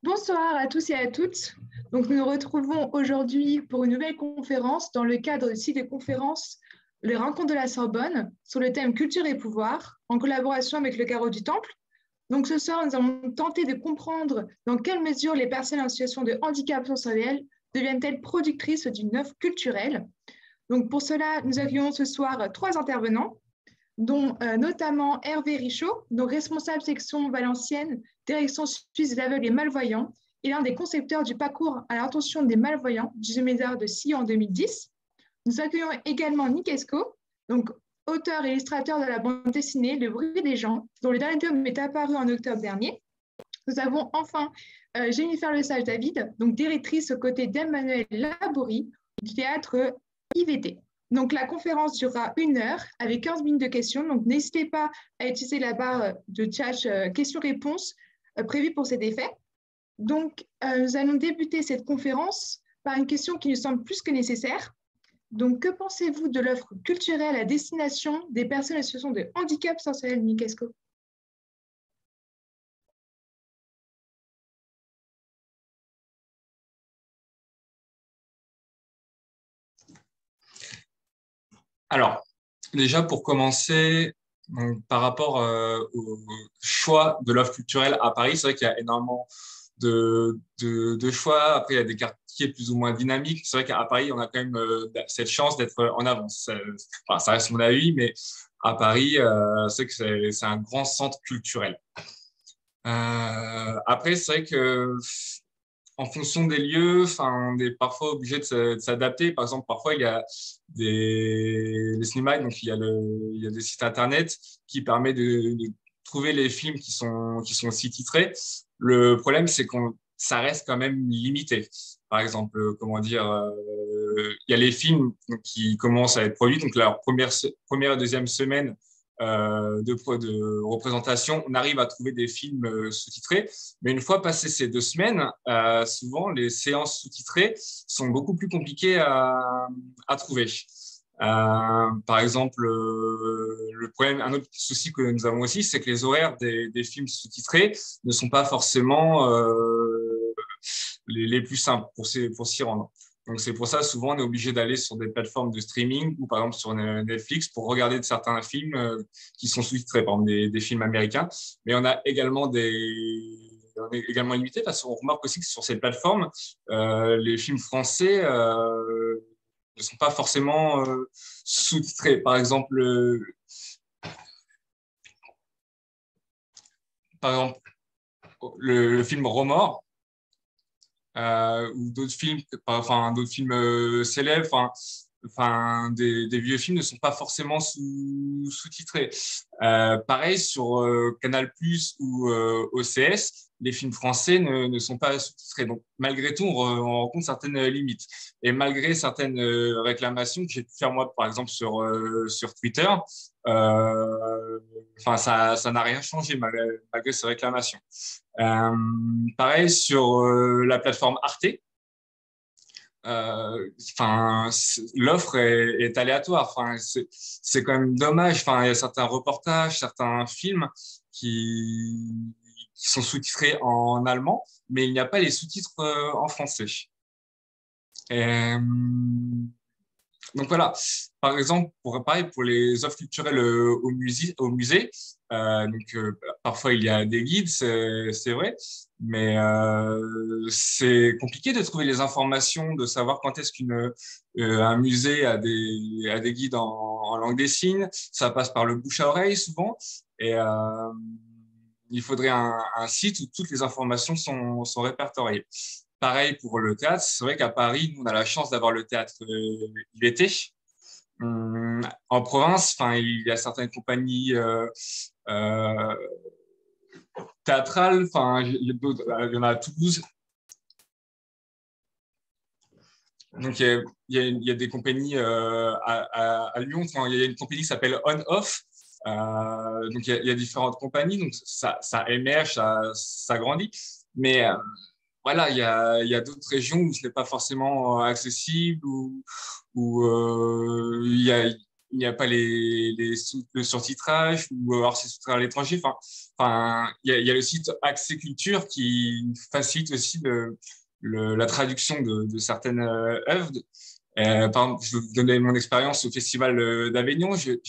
Bonsoir à tous et à toutes. Donc, nous nous retrouvons aujourd'hui pour une nouvelle conférence dans le cadre du cycle de conférences Les Rencontres de la Sorbonne sur le thème Culture et pouvoir en collaboration avec le Carreau du Temple. Donc, ce soir, nous allons tenter de comprendre dans quelle mesure les personnes en situation de handicap sensoriel deviennent-elles productrices d'une œuvre culturelle. Donc, pour cela, nous accueillons ce soir trois intervenants, dont notamment Hervé Richaud, donc responsable section Valenciennes, direction suisse des aveugles et malvoyants, et l'un des concepteurs du parcours à l'attention des malvoyants du Gémédard de Sillon en 2010. Nous accueillons également Nick Esco, donc auteur et illustrateur de la bande dessinée Le bruit des gens, dont le dernier tome est apparu en octobre dernier. Nous avons enfin Jennifer Lesage-David, donc directrice aux côtés d'Emmanuel Laborie du théâtre IVT. Donc, la conférence durera 1 heure avec 15 minutes de questions. Donc, n'hésitez pas à utiliser la barre de chat questions-réponses prévue pour cet effet. Donc, nous allons débuter cette conférence par une question qui nous semble plus que nécessaire. Donc, que pensez-vous de l'offre culturelle à destination des personnes en situation de handicap sensoriel, Nick Esco? Alors, déjà pour commencer, donc, par rapport au choix de l'offre culturelle à Paris, c'est vrai qu'il y a énormément de choix. Après, il y a des quartiers plus ou moins dynamiques. C'est vrai qu'à Paris, on a quand même cette chance d'être en avance. Enfin, ça reste mon avis, mais à Paris, c'est vrai que c'est un grand centre culturel. Après, c'est vrai que en fonction des lieux, enfin, on est parfois obligé de s'adapter. Par exemple, parfois, il y a les cinémas, donc il y a des sites internet qui permettent de trouver les films qui sont aussi titrés. Le problème, c'est ça reste quand même limité. Par exemple, comment dire, il y a les films qui commencent à être produits, donc leur première et deuxième semaine de représentation, on arrive à trouver des films sous-titrés. Mais une fois passées ces 2 semaines, souvent les séances sous-titrées sont beaucoup plus compliquées à trouver. Par exemple, le problème, un autre souci que nous avons aussi, c'est que les horaires des films sous-titrés ne sont pas forcément les plus simples pour s'y rendre. Donc, c'est pour ça, souvent, on est obligé d'aller sur des plateformes de streaming ou par exemple sur Netflix pour regarder certains films qui sont sous-titrés, par exemple des films américains. Mais on est également limité parce qu'on remarque aussi que sur ces plateformes, les films français ne sont pas forcément sous-titrés. Par exemple, le film Remords, ou d'autres films célèbres, des vieux films ne sont pas forcément sous-titrés. Pareil sur Canal+ ou OCS, les films français ne sont pas sous-titrés. Donc malgré tout, on rencontre certaines limites. Et malgré certaines réclamations que j'ai pu faire moi, par exemple sur Twitter, ça n'a rien changé malgré ces réclamations. Pareil sur la plateforme Arte. L'offre est aléatoire. C'est quand même dommage. Il y a certains reportages, certains films qui sont sous-titrés en allemand, mais il n'y a pas les sous-titres en français. Et, donc voilà, par exemple, pour les offres culturelles au musée, parfois il y a des guides, c'est vrai, mais c'est compliqué de trouver les informations, de savoir quand est-ce qu'un musée a des guides en langue des signes. Ça passe par le bouche à oreille souvent, et il faudrait un site où toutes les informations sont répertoriées. Pareil pour le théâtre, c'est vrai qu'à Paris, nous, on a la chance d'avoir le théâtre IVT. En province, il y a certaines compagnies théâtrales, il y en a à Toulouse. Donc, il y a des compagnies à Lyon. Il y a une compagnie qui s'appelle On-Off. Donc, il y a différentes compagnies. Donc, ça émerge, ça grandit. Mais voilà, il y a d'autres régions où ce n'est pas forcément accessible, où il il n'y a pas le surtitrage ou alors c'est sous-titré à l'étranger. Enfin, il y a le site Accès Culture qui facilite aussi la traduction de certaines œuvres. Par exemple, je vais vous donner mon expérience au Festival d'Avignon. J'ai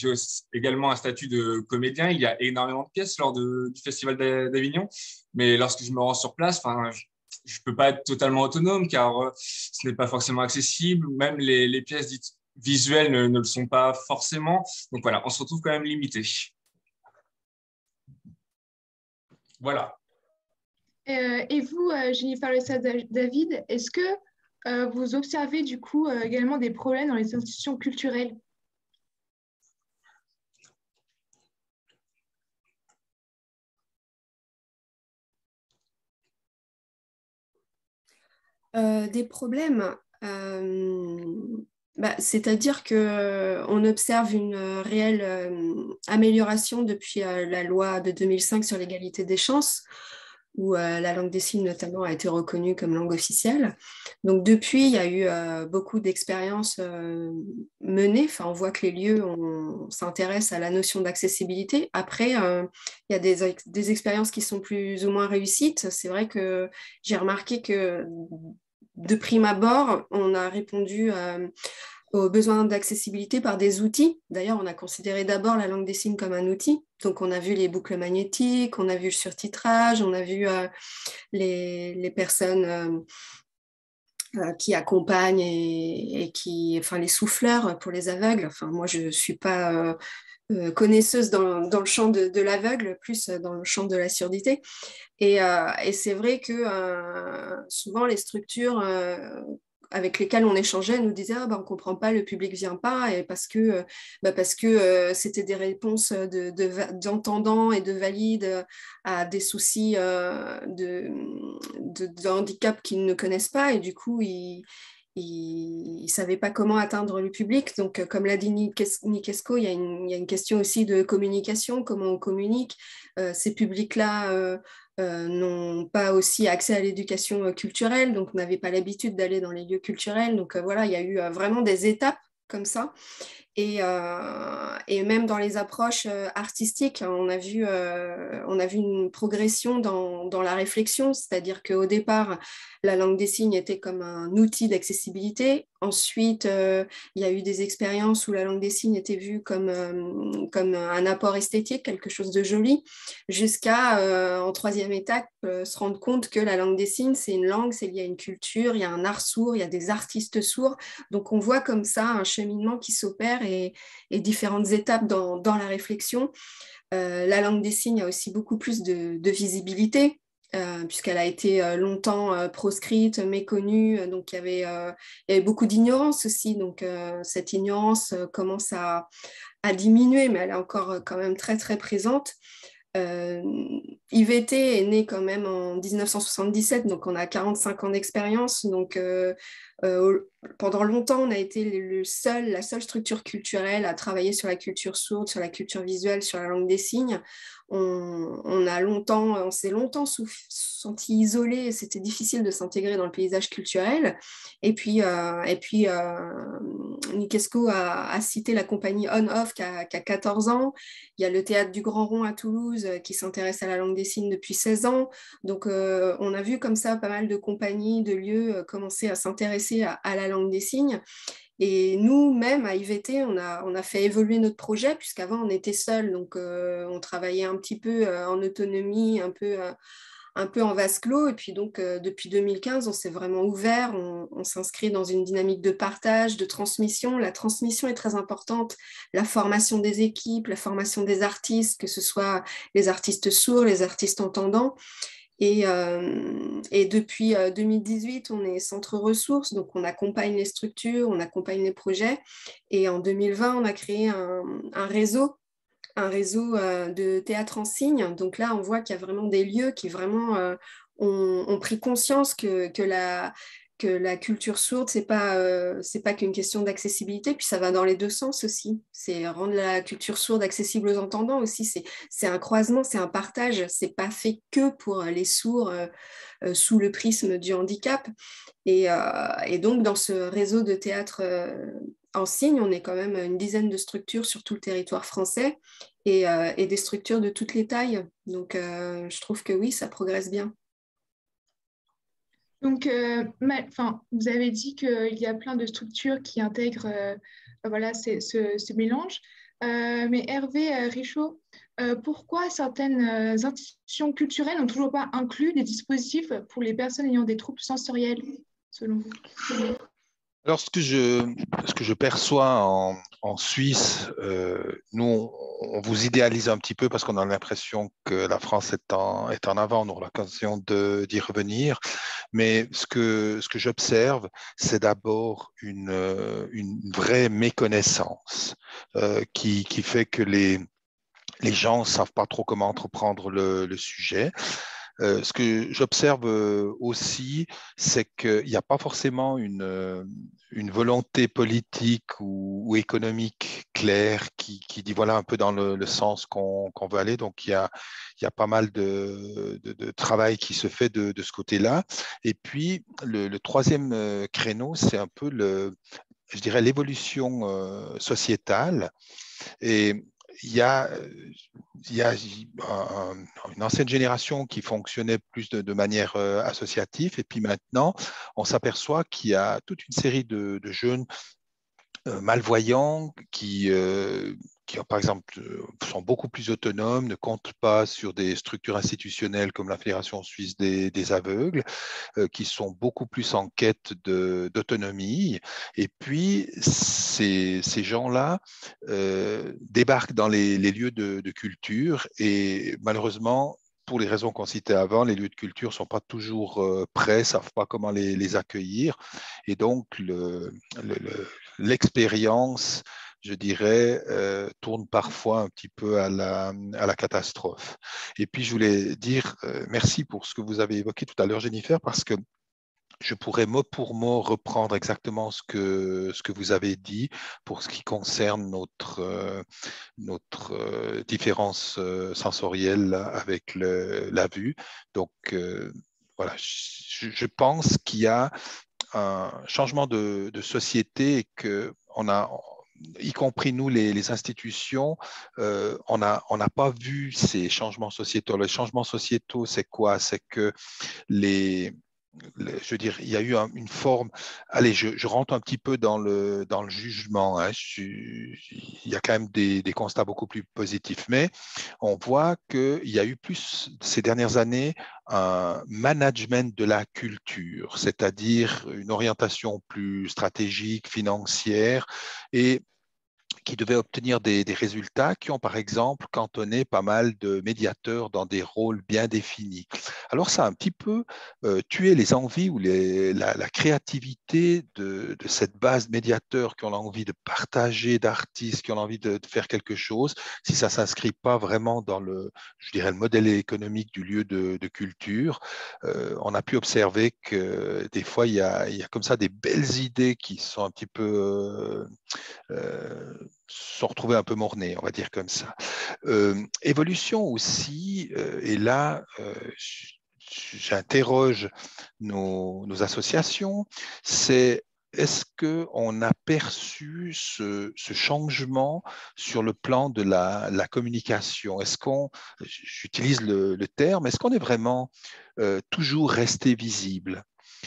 également un statut de comédien. Il y a énormément de pièces lors du Festival d'Avignon. Mais lorsque je me rends sur place, enfin, je peux pas être totalement autonome car ce n'est pas forcément accessible. Même les pièces dites visuelles ne le sont pas forcément. Donc voilà, on se retrouve quand même limité. Voilà. Et vous, Jennifer David, est-ce que vous observez du coup également des problèmes dans les institutions culturelles? Des problèmes, c'est-à-dire qu'on observe une réelle amélioration depuis la loi de 2005 sur l'égalité des chances, où la langue des signes notamment a été reconnue comme langue officielle. Donc depuis, il y a eu beaucoup d'expériences menées. Enfin, on voit que les lieux s'intéressent à la notion d'accessibilité. Après, il y a des expériences qui sont plus ou moins réussites. C'est vrai que j'ai remarqué que de prime abord, on a répondu aux besoins d'accessibilité par des outils. D'ailleurs, on a considéré d'abord la langue des signes comme un outil. Donc, on a vu les boucles magnétiques, on a vu le surtitrage, on a vu les personnes qui accompagnent et qui, enfin, les souffleurs pour les aveugles. Enfin, moi, je ne suis pas connaisseuse dans le champ de l'aveugle, plus dans le champ de la surdité. Et c'est vrai que souvent, les structures avec lesquelles on échangeait nous disaient on ne comprend pas, le public ne vient pas, et parce que c'était des réponses d'entendants et de valides à des soucis de handicap qu'ils ne connaissent pas, et du coup, ils ne savaient pas comment atteindre le public. Donc, comme l'a dit Nikesco, il y a une question aussi de communication, comment on communique. Ces publics-là n'ont pas aussi accès à l'éducation culturelle, donc n'avaient pas l'habitude d'aller dans les lieux culturels. Donc voilà, il y a eu vraiment des étapes comme ça. Et même dans les approches artistiques, on a vu une progression dans la réflexion, c'est-à-dire qu'au départ, la langue des signes était comme un outil d'accessibilité. Ensuite, il y a eu des expériences où la langue des signes était vue comme un apport esthétique, quelque chose de joli, jusqu'à, en troisième étape, se rendre compte que la langue des signes, c'est une langue, c'est lié à une culture, il y a un art sourd, il y a des artistes sourds. Donc, on voit comme ça un cheminement qui s'opère et différentes étapes dans la réflexion. La langue des signes a aussi beaucoup plus de visibilité, puisqu'elle a été longtemps proscrite, méconnue, donc il y avait beaucoup d'ignorance aussi, donc cette ignorance commence à diminuer, mais elle est encore quand même très très présente. IVT est né quand même en 1977, donc on a 45 ans d'expérience. Donc pendant longtemps, on a été la seule structure culturelle à travailler sur la culture sourde, sur la culture visuelle, sur la langue des signes. On s'est longtemps senti isolé, et c'était difficile de s'intégrer dans le paysage culturel. Et puis Nikesco a cité la compagnie On-Off qui a 14 ans. Il y a le Théâtre du Grand Rond à Toulouse qui s'intéresse à la langue des signes depuis 16 ans. Donc, on a vu comme ça pas mal de compagnies, de lieux commencer à s'intéresser à la langue des signes. Et nous-mêmes, à IVT, on a fait évoluer notre projet, puisqu'avant, on était seuls. Donc, on travaillait un petit peu en autonomie, un peu en vase clos. Et puis, donc, depuis 2015, on s'est vraiment ouvert. On s'inscrit dans une dynamique de partage, de transmission. La transmission est très importante. La formation des équipes, la formation des artistes, que ce soit les artistes sourds, les artistes entendants. Et depuis 2018, on est centre ressources, donc on accompagne les structures, on accompagne les projets. Et en 2020, on a créé un réseau de théâtre en signe. Donc là, on voit qu'il y a vraiment des lieux qui vraiment ont pris conscience que la culture sourde, c'est pas qu'une question d'accessibilité, puis ça va dans les deux sens aussi. C'est rendre la culture sourde accessible aux entendants aussi. C'est un croisement, c'est un partage. C'est pas fait que pour les sourds sous le prisme du handicap. Et donc, dans ce réseau de théâtre en signe, on est quand même une dizaine de structures sur tout le territoire français et des structures de toutes les tailles. Donc, je trouve que oui, ça progresse bien. Donc, vous avez dit qu'il y a plein de structures qui intègrent voilà, ce mélange. Mais Hervé Richaud, pourquoi certaines institutions culturelles n'ont toujours pas inclus des dispositifs pour les personnes ayant des troubles sensoriels, selon vous? Alors, ce que je perçois en Suisse, nous, on vous idéalise un petit peu parce qu'on a l'impression que la France est en avant, on aura l'occasion d'y revenir. Mais ce que j'observe, c'est d'abord une vraie méconnaissance qui fait que les gens ne savent pas trop comment entreprendre le sujet. Ce que j'observe aussi, c'est qu'il n'y a pas forcément une volonté politique ou économique claire qui dit voilà un peu dans le sens qu'on veut aller. Donc, il y a pas mal de travail qui se fait de ce côté-là. Et puis, le troisième créneau, c'est un peu je dirais, l'évolution sociétale. Et il y a, une ancienne génération qui fonctionnait plus de manière associative, et puis maintenant, on s'aperçoit qu'il y a toute une série de jeunes malvoyants qui, par exemple, sont beaucoup plus autonomes, ne comptent pas sur des structures institutionnelles comme la Fédération suisse des aveugles, qui sont beaucoup plus en quête d'autonomie. Et puis, ces gens-là débarquent dans les lieux de culture et malheureusement, pour les raisons qu'on citait avant, les lieux de culture ne sont pas toujours prêts, ne savent pas comment les accueillir. Et donc, l'expérience, je dirais, tourne parfois un petit peu à la catastrophe. Et puis, je voulais dire merci pour ce que vous avez évoqué tout à l'heure, Jennifer, parce que je pourrais mot pour mot reprendre exactement ce que vous avez dit pour ce qui concerne notre différence sensorielle avec la vue. Donc, voilà, je pense qu'il y a un changement de société et qu'on a, y compris nous, les institutions, on n'a pas vu ces changements sociétaux. Les changements sociétaux, c'est quoi? C'est que je veux dire, il y a eu une forme. Allez, je rentre un petit peu dans le jugement. Hein. Il y a quand même des constats beaucoup plus positifs. Mais on voit qu'il y a eu plus ces dernières années un management de la culture, c'est-à-dire une orientation plus stratégique, financière et qui devaient obtenir des résultats qui ont, par exemple, cantonné pas mal de médiateurs dans des rôles bien définis. Alors, ça a un petit peu tué les envies ou la créativité de cette base de médiateurs qui ont envie de partager, d'artistes qui ont envie de faire quelque chose, si ça ne s'inscrit pas vraiment dans je dirais, le modèle économique du lieu de culture. On a pu observer que des fois, il y a comme ça des belles idées qui sont un petit peu sont retrouvés un peu mornés, on va dire comme ça. Évolution aussi, et là, j'interroge nos associations, c'est est-ce qu'on a perçu ce changement sur le plan de la communication? Est-ce qu'on, j'utilise le terme, est-ce qu'on est vraiment toujours resté visible?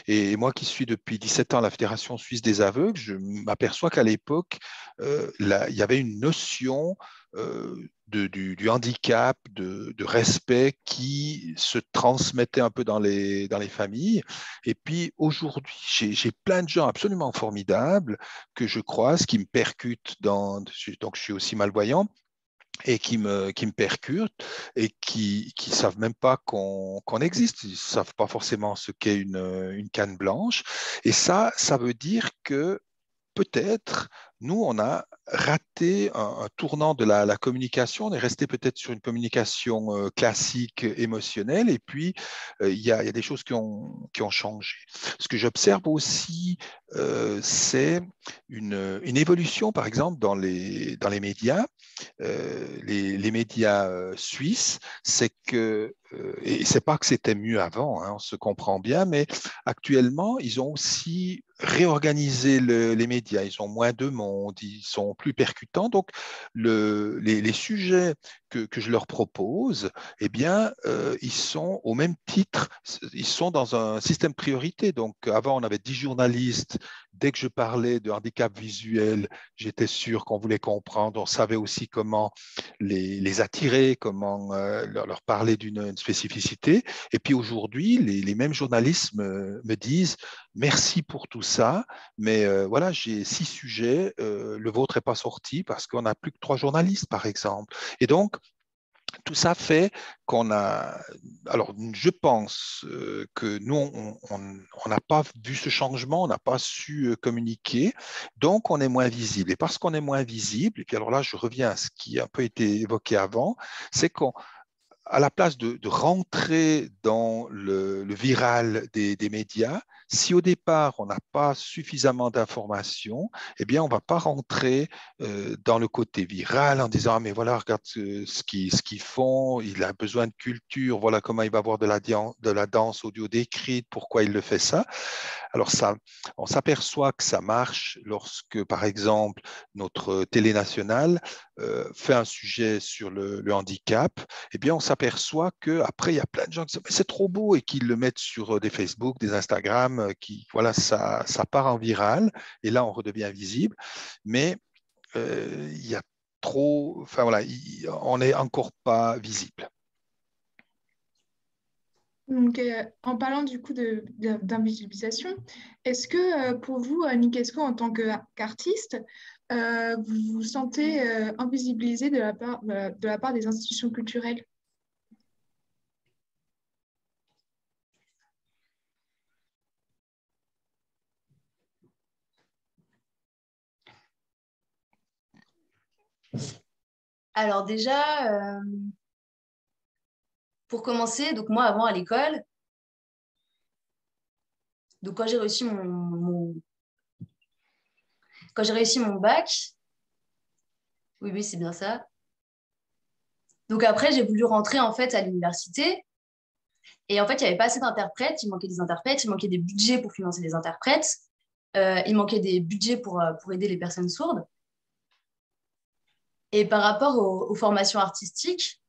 Et moi qui suis depuis 17 ans à la Fédération suisse des aveugles, je m'aperçois qu'à l'époque, il y avait une notion du handicap, de respect qui se transmettait un peu dans les familles. Et puis aujourd'hui, j'ai plein de gens absolument formidables que je croise, qui me percutent donc je suis aussi malvoyant, et qui me percutent et qui savent même pas qu'on existe. Ils savent pas forcément ce qu'est une canne blanche. Et ça veut dire que peut-être, nous, on a raté un tournant de la communication. On est resté peut-être sur une communication classique, émotionnelle, et puis il y a des choses qui ont changé. Ce que j'observe aussi, c'est une évolution, par exemple, dans les médias. Les médias suisses, c'est que, et c'est pas que c'était mieux avant, hein, on se comprend bien, mais actuellement, ils ont aussi réorganiser les médias, ils ont moins de monde, ils sont plus percutants. Donc, les sujets que je leur propose, eh bien, ils sont au même titre, ils sont dans un système priorité. Donc, avant, on avait 10 journalistes. Dès que je parlais de handicap visuel, j'étais sûr qu'on voulait comprendre. On savait aussi comment les attirer, comment leur parler d'une spécificité. Et puis aujourd'hui, les mêmes journalistes me disent merci pour tout ça, mais voilà, j'ai 6 sujets, le vôtre n'est pas sorti parce qu'on n'a plus que 3 journalistes, par exemple. Et donc, tout ça fait qu'on a. Alors, je pense que nous, on n'a pas vu ce changement, on n'a pas su communiquer, donc on est moins visible. Et parce qu'on est moins visible, et puis alors là, je reviens à ce qui a un peu été évoqué avant, c'est qu'on à la place de rentrer dans le viral des médias, si au départ on n'a pas suffisamment d'informations, eh bien on ne va pas rentrer dans le côté viral en disant ah, mais voilà, regarde ce qu'ils font, il a besoin de culture, voilà comment il va avoir de la danse audio décrite, pourquoi il le fait ça. Alors ça, on s'aperçoit que ça marche lorsque, par exemple, notre télé nationale fait un sujet sur le handicap, eh bien, on s'aperçoit qu'après, il y a plein de gens qui disent c'est trop beau et qui le mettent sur des Facebook, des Instagram, voilà, ça part en viral et là, on redevient visible. Mais il y a trop, enfin voilà, on n'est encore pas visible. Donc, en parlant du coup d'invisibilisation, est-ce que pour vous, Nick Esco, en tant qu'artiste, vous vous sentez invisibilisé de la part des institutions culturelles? Alors déjà, pour commencer, donc moi avant à l'école, donc quand j'ai réussi quand j'ai réussi mon bac, oui c'est bien ça. Donc après j'ai voulu rentrer en fait à l'université et en fait il n'y avait pas assez d'interprètes, il manquait des interprètes, il manquait des budgets pour financer les interprètes, il manquait des budgets pour aider les personnes sourdes. Et par rapport aux formations artistiques,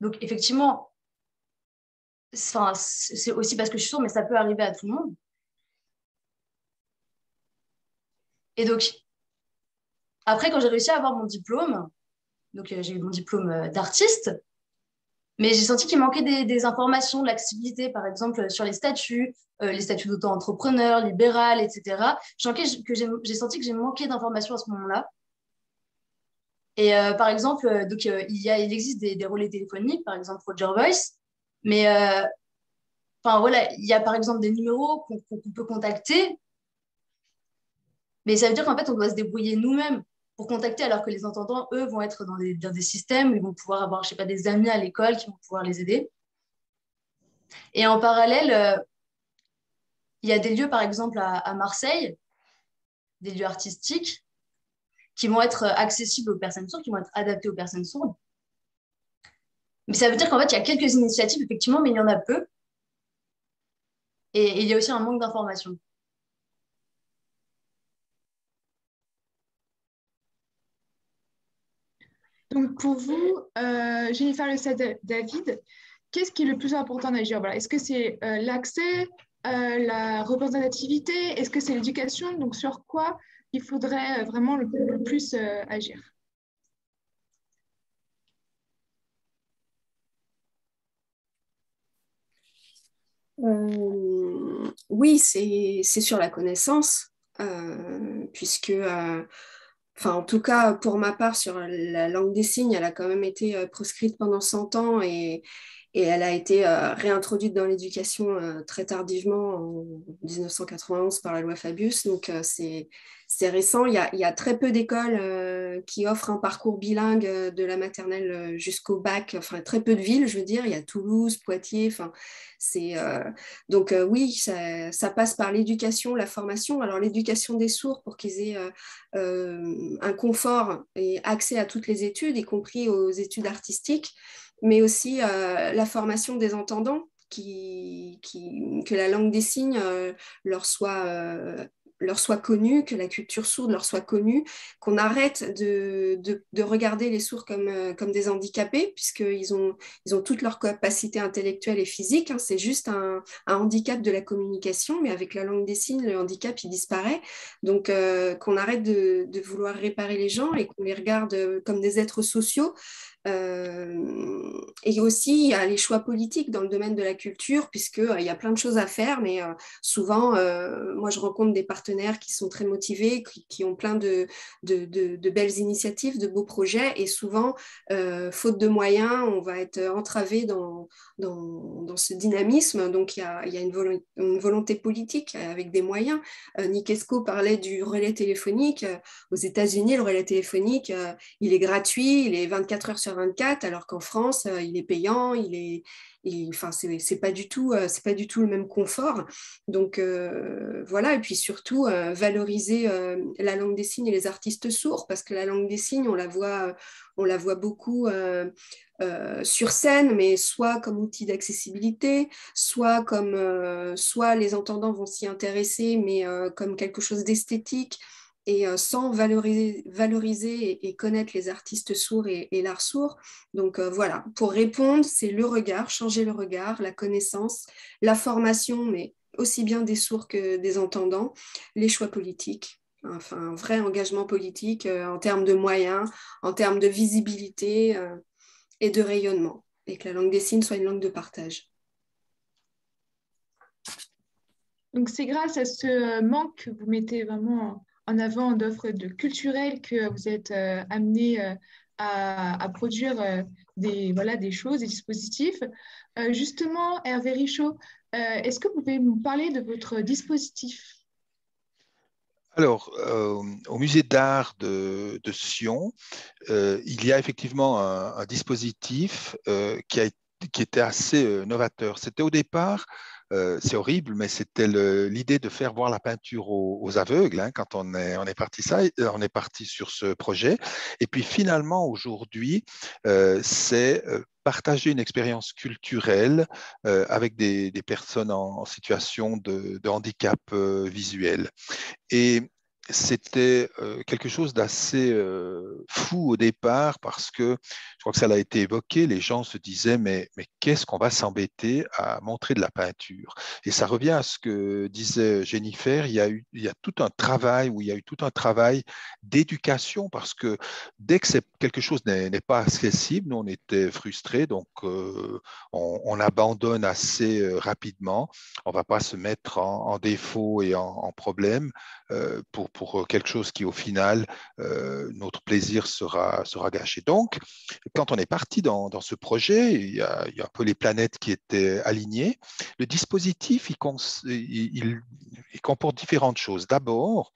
donc effectivement, c'est aussi parce que je suis sourde, mais ça peut arriver à tout le monde. Et donc, après, quand j'ai réussi à avoir mon diplôme, donc j'ai eu mon diplôme d'artiste, mais j'ai senti qu'il manquait des informations, de l'accessibilité, par exemple, sur les statuts d'auto-entrepreneur, libéral, etc. J'ai senti que j'ai manqué d'informations à ce moment-là. Et par exemple, il existe des relais téléphoniques, par exemple Roger Voice, mais voilà, il y a par exemple des numéros qu'on peut contacter, mais ça veut dire qu'en fait, on doit se débrouiller nous-mêmes pour contacter, alors que les entendants, eux, vont être dans des systèmes où ils vont pouvoir avoir, je sais pas, des amis à l'école qui vont pouvoir les aider. Et en parallèle, il y a des lieux, par exemple, à Marseille, des lieux artistiques, qui vont être accessibles aux personnes sourdes, qui vont être adaptés aux personnes sourdes. Mais ça veut dire qu'en fait, il y a quelques initiatives, effectivement, mais il y en a peu. Et il y a aussi un manque d'information. Donc, pour vous, Jennifer David, qu'est-ce qui est le plus important d'agir? Voilà. Est-ce que c'est l'accès, la représentativité? Est-ce que c'est l'éducation? Donc, sur quoi il faudrait vraiment le plus agir? Oui, c'est sur la connaissance, puisque, en tout cas, pour ma part, sur la langue des signes, elle a quand même été proscrite pendant 100 ans et elle a été réintroduite dans l'éducation très tardivement en 1991 par la loi Fabius. Donc, c'est récent. Il y a très peu d'écoles qui offrent un parcours bilingue de la maternelle jusqu'au bac. Enfin, très peu de villes, je veux dire. Il y a Toulouse, Poitiers. Enfin, donc oui, ça passe par l'éducation, la formation. Alors, l'éducation des sourds pour qu'ils aient un confort et accès à toutes les études, y compris aux études artistiques, mais aussi la formation des entendants, que la langue des signes leur soit leur soit connu, que la culture sourde leur soit connue, qu'on arrête de regarder les sourds comme des handicapés, puisqu'ils ont toutes leurs capacités intellectuelles et physiques, hein. C'est juste un handicap de la communication, mais avec la langue des signes, le handicap, il disparaît. Donc, qu'on arrête de vouloir réparer les gens et qu'on les regarde comme des êtres sociaux. Et aussi, il y a les choix politiques dans le domaine de la culture, puisqu'il y a plein de choses à faire, mais souvent, moi, je rencontre des partenaires qui sont très motivés, qui ont plein de belles initiatives, de beaux projets, et souvent, faute de moyens, on va être entravé dans ce dynamisme. Donc, il y a une volonté politique avec des moyens. Nick Esco parlait du relais téléphonique. Aux États-Unis, le relais téléphonique, il est gratuit, il est 24 heures sur 24, alors qu'en France, il est payant, enfin, c'est pas du tout le même confort. Donc voilà, et puis surtout valoriser la langue des signes et les artistes sourds, parce que la langue des signes, on la voit beaucoup sur scène, mais soit comme outil d'accessibilité, soit les entendants vont s'y intéresser, mais comme quelque chose d'esthétique. Et sans valoriser et connaître les artistes sourds et l'art sourd. Donc voilà, pour répondre, c'est le regard, changer le regard, la connaissance, la formation, mais aussi bien des sourds que des entendants, les choix politiques, enfin un vrai engagement politique en termes de moyens, en termes de visibilité et de rayonnement, et que la langue des signes soit une langue de partage. Donc, c'est grâce à ce manque que vous mettez vraiment en avant d'offres culturelles que vous êtes amené à produire des choses, des dispositifs. Justement, Hervé Richaud, est-ce que vous pouvez nous parler de votre dispositif? Alors, au musée d'art de Sion, il y a effectivement un dispositif qui était assez novateur. C'était au départ, c'est horrible, mais c'était l'idée de faire voir la peinture aux aveugles, hein, quand on est parti sur ce projet. Et puis finalement, aujourd'hui, c'est partager une expérience culturelle avec des personnes en situation de handicap visuel. Et c'était quelque chose d'assez fou au départ parce que je crois que ça l'a été évoqué, les gens se disaient mais qu'est-ce qu'on va s'embêter à montrer de la peinture? Et ça revient à ce que disait Jennifer, il y a tout un travail, où il y a eu tout un travail d'éducation parce que dès que quelque chose n'est pas accessible, nous on était frustrés, donc on abandonne assez rapidement. On ne va pas se mettre en défaut et en problème pour quelque chose qui, au final, notre plaisir sera gâché. Donc, quand on est parti dans ce projet, il y a un peu les planètes qui étaient alignées. Le dispositif, il comporte différentes choses. D'abord,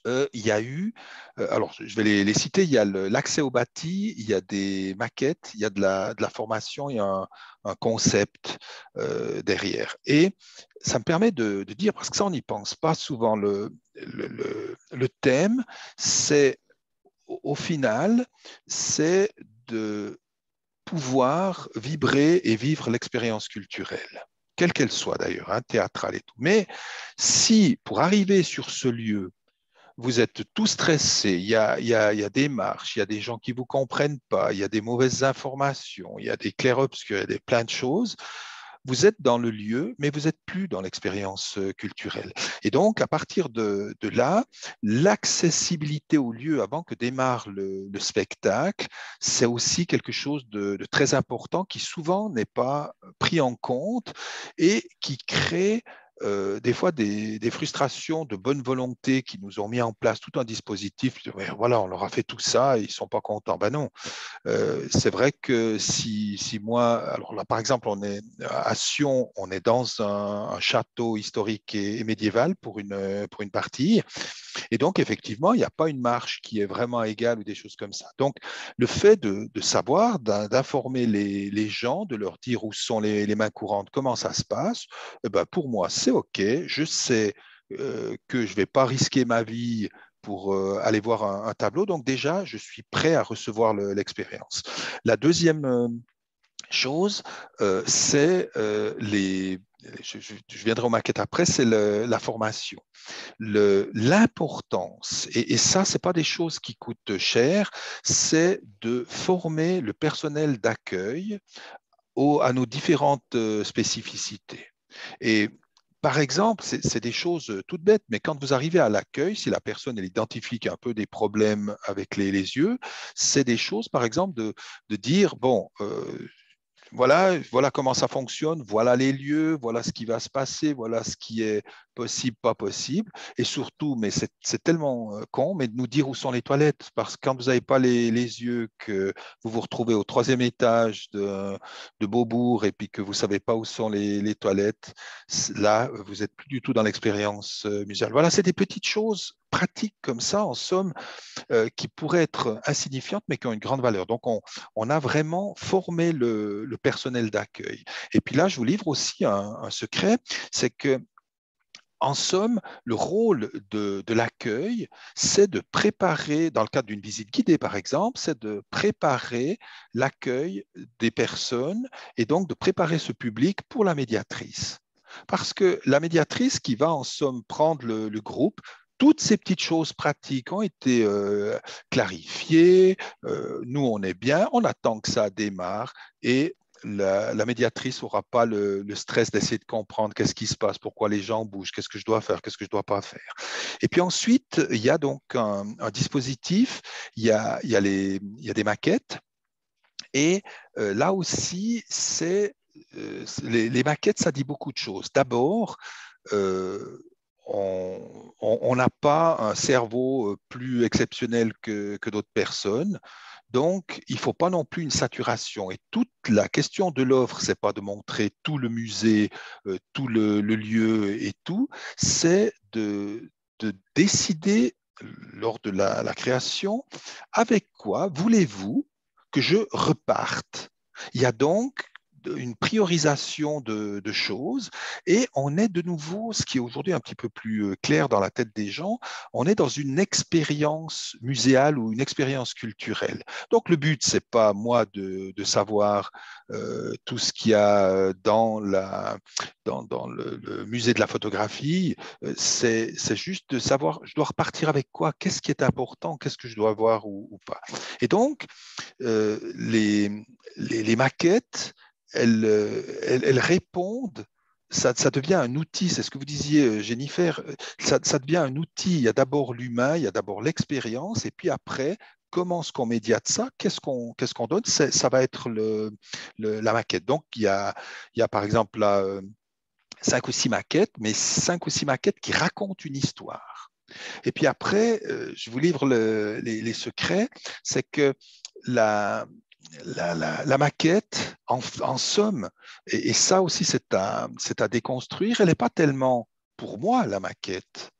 il y a eu, alors je vais les citer, il y a l'accès au bâti, il y a des maquettes, il y a de la formation, il y a un concept derrière. Et ça me permet de dire, parce que ça on n'y pense pas souvent, le thème, c'est au final, c'est de pouvoir vibrer et vivre l'expérience culturelle, quelle qu'elle soit d'ailleurs, hein, théâtrale et tout. Mais si, pour arriver sur ce lieu, vous êtes tout stressé, il y a des marches, il y a des gens qui ne vous comprennent pas, il y a des mauvaises informations, il y a des clairs-obscurs, il y a plein de choses. Vous êtes dans le lieu, mais vous n'êtes plus dans l'expérience culturelle. Et donc, à partir de là, l'accessibilité au lieu avant que démarre le spectacle, c'est aussi quelque chose de très important qui souvent n'est pas pris en compte et qui crée des fois des frustrations de bonne volonté qui nous ont mis en place tout un dispositif. Voilà, on leur a fait tout ça et ils ne sont pas contents. Ben non, c'est vrai que si moi, alors là par exemple, on est à Sion, on est dans un château historique et médiéval pour une partie. Et donc, effectivement, il n'y a pas une marche qui est vraiment égale ou des choses comme ça. Donc, le fait de savoir, d'informer les gens, de leur dire où sont les mains courantes, comment ça se passe, eh ben, pour moi, c'est OK. Je sais que je ne vais pas risquer ma vie pour aller voir un tableau. Donc, déjà, je suis prêt à recevoir l'expérience. La deuxième chose, c'est je viendrai aux maquettes après, c'est la formation. L'importance, et ça, ce n'est pas des choses qui coûtent cher, c'est de former le personnel d'accueil à nos différentes spécificités. Et par exemple, c'est des choses toutes bêtes, mais quand vous arrivez à l'accueil, si la personne elle identifie qu'il y a un peu des problèmes avec les yeux, c'est des choses, par exemple, de dire, bon, voilà comment ça fonctionne, voilà les lieux, voilà ce qui va se passer, voilà ce qui est possible, pas possible. Et surtout, mais c'est tellement con, mais de nous dire où sont les toilettes. Parce que quand vous n'avez pas les yeux, que vous vous retrouvez au 3e étage de Beaubourg et puis que vous ne savez pas où sont les toilettes, là, vous n'êtes plus du tout dans l'expérience muséale. Voilà, c'est des petites choses pratiques comme ça, en somme, qui pourraient être insignifiantes, mais qui ont une grande valeur. Donc, on a vraiment formé le personnel d'accueil. Et puis là, je vous livre aussi un secret, c'est que en somme, le rôle de l'accueil, c'est de préparer, dans le cadre d'une visite guidée par exemple, c'est de préparer l'accueil des personnes et donc de préparer ce public pour la médiatrice. Parce que la médiatrice qui va en somme prendre le groupe, toutes ces petites choses pratiques ont été clarifiées. Nous, on est bien, on attend que ça démarre et la médiatrice n'aura pas le stress d'essayer de comprendre qu'est-ce qui se passe, pourquoi les gens bougent, qu'est-ce que je dois faire, qu'est-ce que je ne dois pas faire. Et puis ensuite, il y a donc un dispositif, il y a des maquettes. Et là aussi, les maquettes, ça dit beaucoup de choses. D'abord, on n'a pas un cerveau plus exceptionnel que d'autres personnes. Donc, il ne faut pas non plus une saturation. Et toute la question de l'offre, ce n'est pas de montrer tout le musée, tout le lieu et tout, c'est de décider lors de la création avec quoi voulez-vous que je reparte. Il y a donc une priorisation de choses et on est de nouveau, ce qui est aujourd'hui un petit peu plus clair dans la tête des gens, on est dans une expérience muséale ou une expérience culturelle. Donc le but, c'est pas moi de savoir tout ce qu'il y a dans le musée de la photographie, c'est juste de savoir, je dois repartir avec quoi, qu'est-ce qui est important, qu'est-ce que je dois voir ou pas. Et donc, les maquettes, elles répondent, ça devient un outil, c'est ce que vous disiez, Jennifer, ça devient un outil. Il y a d'abord l'humain, il y a d'abord l'expérience, et puis après, comment est-ce qu'on médiate ça, qu'est-ce qu'on donne, ça va être la maquette. Donc, il y a par exemple là, 5 ou 6 maquettes, mais 5 ou 6 maquettes qui racontent une histoire. Et puis après, je vous livre les secrets, c'est que la maquette, en somme, et ça aussi c'est à déconstruire, elle n'est pas tellement pour moi la maquette,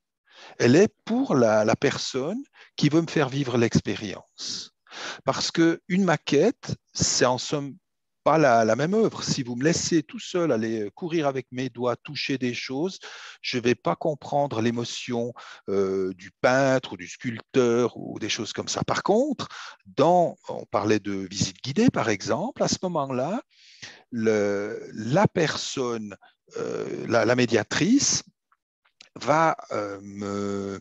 elle est pour la personne qui veut me faire vivre l'expérience. Parce qu'une maquette, c'est en somme pas la même œuvre. Si vous me laissez tout seul aller courir avec mes doigts, toucher des choses, je ne vais pas comprendre l'émotion du peintre ou du sculpteur ou des choses comme ça. Par contre, on parlait de visite guidée, par exemple, à ce moment-là, la personne, la médiatrice, va me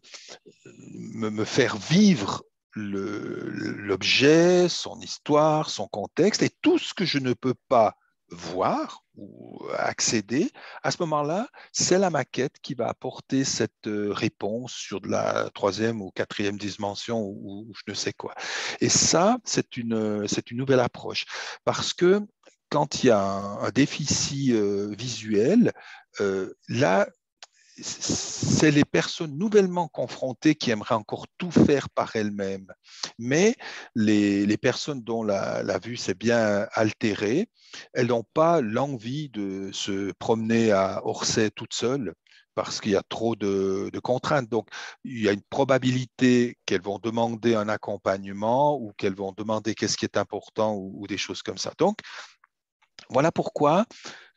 faire vivre l'objet, son histoire, son contexte, et tout ce que je ne peux pas voir ou accéder, à ce moment-là, c'est la maquette qui va apporter cette réponse sur de la 3e ou 4e dimension ou je ne sais quoi. Et ça, c'est une nouvelle approche, parce que quand il y a un déficit visuel, là, c'est les personnes nouvellement confrontées qui aimeraient encore tout faire par elles-mêmes. Mais les personnes dont la vue s'est bien altérée, elles n'ont pas l'envie de se promener à Orsay toutes seules parce qu'il y a trop de contraintes. Donc, il y a une probabilité qu'elles vont demander un accompagnement ou qu'elles vont demander qu'est-ce qui est important ou des choses comme ça. Donc, voilà pourquoi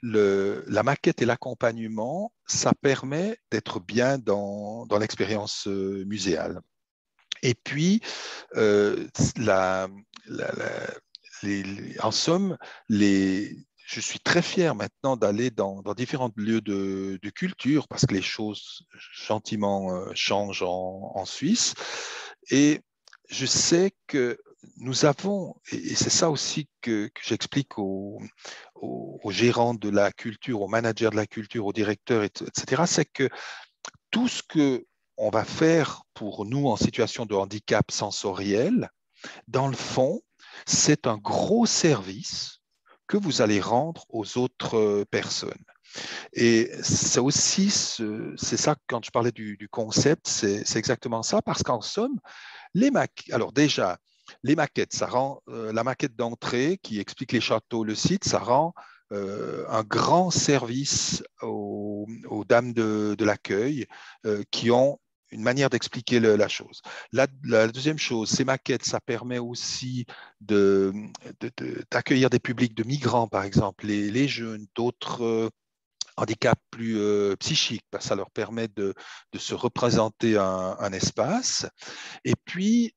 la maquette et l'accompagnement, ça permet d'être bien dans l'expérience muséale. Et puis, en somme, je suis très fier maintenant d'aller dans différents lieux de culture parce que les choses gentiment changent en Suisse. Et je sais que nous avons, et c'est ça aussi que j'explique aux gérants de la culture, aux managers de la culture, aux directeurs, etc., c'est que tout ce qu'on va faire pour nous en situation de handicap sensoriel, dans le fond, c'est un gros service que vous allez rendre aux autres personnes. Et c'est aussi, c'est ça, quand je parlais du concept, c'est exactement ça, parce qu'en somme, alors déjà, les maquettes, ça rend la maquette d'entrée qui explique les châteaux, le site, ça rend un grand service aux dames de l'accueil qui ont une manière d'expliquer la chose. La deuxième chose, ces maquettes, ça permet aussi d'accueillir des publics de migrants, par exemple, les jeunes, d'autres handicap plus psychique, parce que ça leur permet de se représenter un espace. Et puis,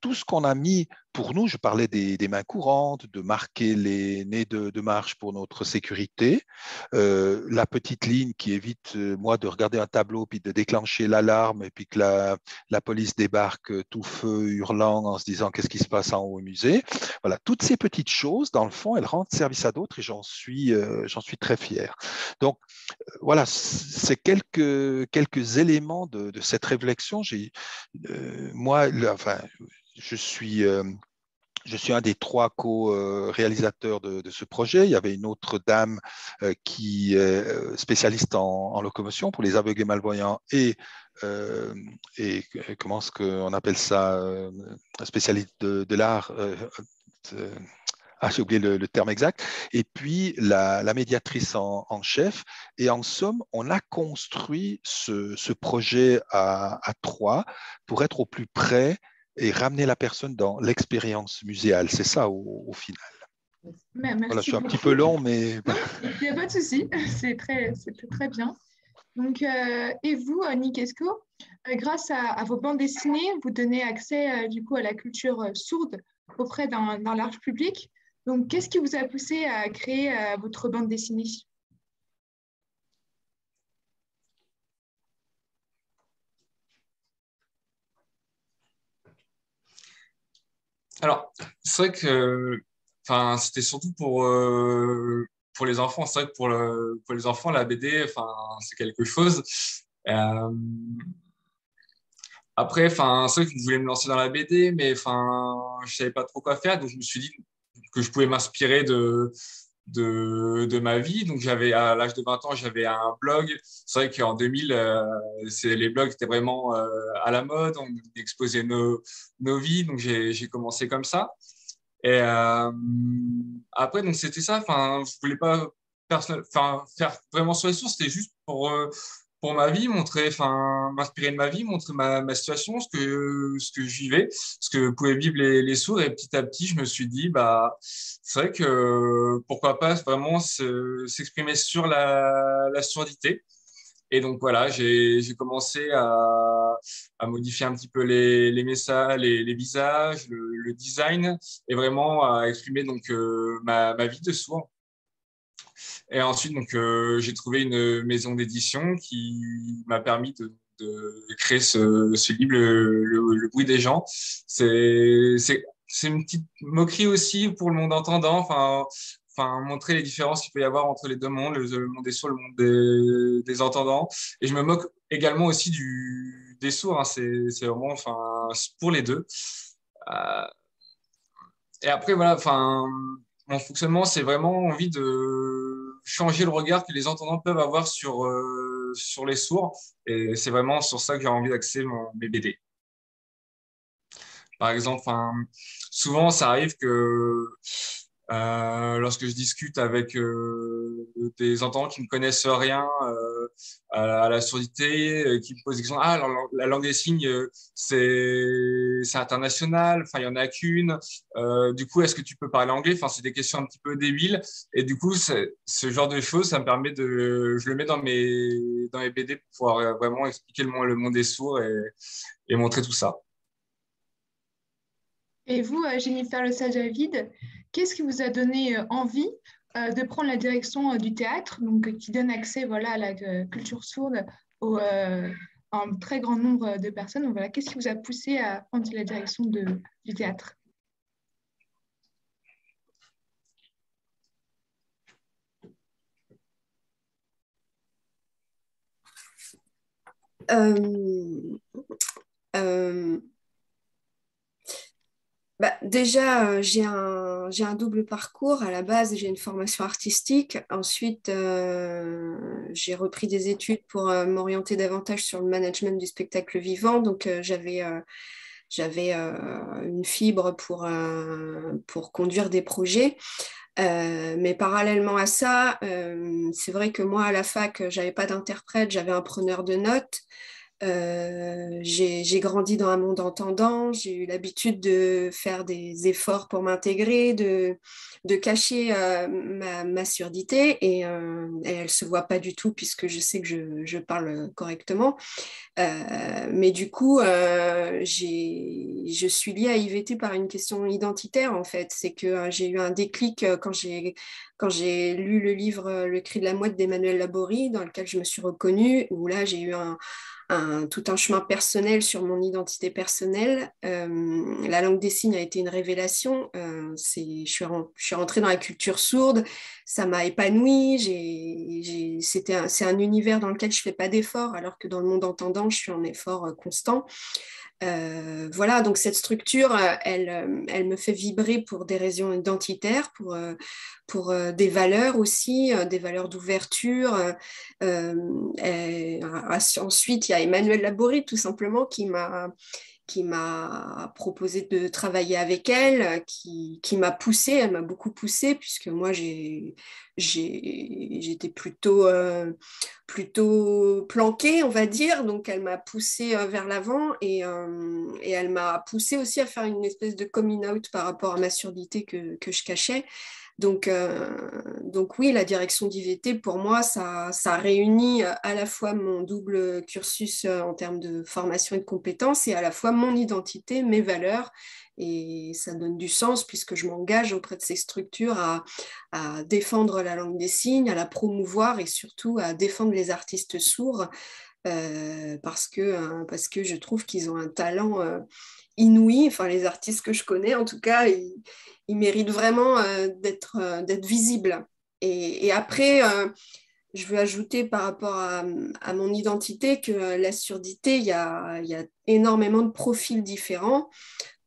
tout ce qu'on a mis pour nous, je parlais des mains courantes, de marquer les nez de marche pour notre sécurité, la petite ligne qui évite, moi, de regarder un tableau puis de déclencher l'alarme et puis que la police débarque tout feu, hurlant, en se disant qu'est-ce qui se passe en haut au musée. Voilà, toutes ces petites choses, dans le fond, elles rendent service à d'autres et j'en suis très fier. Donc, voilà, c'est quelques éléments de cette réflexion. Moi, enfin, je suis un des 3 co-réalisateurs de ce projet. Il y avait une autre dame qui est spécialiste en locomotion pour les aveugles et malvoyants et comment est-ce qu'on appelle ça, spécialiste de l'art. J'ai oublié le terme exact. Et puis, la médiatrice en chef. Et en somme, on a construit ce projet à 3 pour être au plus près et ramener la personne dans l'expérience muséale. C'est ça au final. Merci voilà, je suis un beaucoup. petit peu long, mais... Non, il n'y a pas de souci. C'était très bien. Donc, et vous, Nikesco, grâce à vos bandes dessinées, vous donnez accès du coup à la culture sourde auprès d'un large public. Donc, qu'est-ce qui vous a poussé à créer votre bande dessinée? Alors, c'est vrai que c'était surtout pour les enfants. C'est vrai que pour les enfants, la BD, c'est quelque chose. Euh, Après, c'est vrai que je voulais me lancer dans la BD, mais je savais pas trop quoi faire. Donc, je me suis dit que je pouvais m'inspirer de ma vie. Donc, à l'âge de 20 ans, j'avais un blog. C'est vrai qu'en 2000, les blogs étaient vraiment à la mode. On exposait nos vies. Donc, j'ai commencé comme ça. Et après, donc c'était ça. Je voulais pas faire vraiment sur les sources. C'était juste pour ma vie, m'inspirer de ma vie, montrer ma situation, ce que je vivais, ce que pouvaient vivre les sourds. Et petit à petit, je me suis dit, bah, c'est vrai que pourquoi pas vraiment s'exprimer sur la surdité. Et donc voilà, j'ai commencé à modifier un petit peu les messages, les visages, le design, et vraiment à exprimer donc ma vie de sourd. Et ensuite, donc, j'ai trouvé une maison d'édition qui m'a permis de créer ce livre, le bruit des gens. C'est une petite moquerie aussi pour le monde entendant. Montrer les différences qu'il peut y avoir entre les deux mondes, le monde des sourds, le monde des entendants. Et je me moque également aussi des sourds. Hein. C'est vraiment, pour les deux. Euh, et après, voilà, mon fonctionnement, c'est vraiment envie de changer le regard que les entendants peuvent avoir sur les sourds. Et c'est vraiment sur ça que j'ai envie d'axer mes BD. Par exemple, souvent, ça arrive que lorsque je discute avec des entendants qui ne connaissent rien à la surdité, qui me posent des questions, alors la langue des signes, c'est international, il y en a qu'une. Du coup, est-ce que tu peux parler anglais? C'est des questions un petit peu débiles. Et du coup, ce genre de choses, ça me permet je le mets dans mes BD pour pouvoir vraiment expliquer le monde des sourds et montrer tout ça. Et vous, Jennifer Le Sage-David, qu'est-ce qui vous a donné envie de prendre la direction du théâtre, donc qui donne accès voilà, à la culture sourde à un très grand nombre de personnes. Donc voilà, qu'est-ce qui vous a poussé à prendre la direction du théâtre? Déjà, j'ai un double parcours. À la base, j'ai une formation artistique. Ensuite, j'ai repris des études pour m'orienter davantage sur le management du spectacle vivant. Donc, j'avais une fibre pour conduire des projets. Mais parallèlement à ça, c'est vrai que moi, à la fac, j'avais pas d'interprète, j'avais un preneur de notes. J'ai grandi dans un monde entendant, j'ai eu l'habitude de faire des efforts pour m'intégrer, de cacher ma surdité et elle ne se voit pas du tout puisque je sais que je parle correctement. Mais du coup, je suis liée à IVT par une question identitaire en fait. C'est que j'ai eu un déclic quand j'ai lu le livre Le cri de la mouette d'Emmanuel Laborie, dans lequel je me suis reconnue, où là j'ai eu tout un chemin personnel sur mon identité personnelle. La langue des signes a été une révélation. Je suis rentrée dans la culture sourde, ça m'a épanouie. C'est un univers dans lequel je ne fais pas d'efforts, alors que dans le monde entendant, je suis en effort constant. Voilà, donc cette structure, elle me fait vibrer pour des raisons identitaires, pour des valeurs aussi, des valeurs d'ouverture. Ensuite, il y a Emmanuel Laborie, tout simplement, qui m'a proposé de travailler avec elle, qui m'a poussée, elle m'a beaucoup poussée, puisque moi, j'étais plutôt planquée, on va dire, donc elle m'a poussée vers l'avant et elle m'a poussée aussi à faire une espèce de coming out par rapport à ma surdité que je cachais. Donc oui, la direction d'IVT, pour moi, ça réunit à la fois mon double cursus en termes de formation et de compétences et à la fois mon identité, mes valeurs. Et ça donne du sens puisque je m'engage auprès de ces structures à défendre la langue des signes, à la promouvoir et surtout à défendre les artistes sourds parce que je trouve qu'ils ont un talent inouï. Enfin, les artistes que je connais, en tout cas, ils méritent vraiment d'être visibles. Et après, je veux ajouter par rapport à mon identité que la surdité, il y a énormément de profils différents.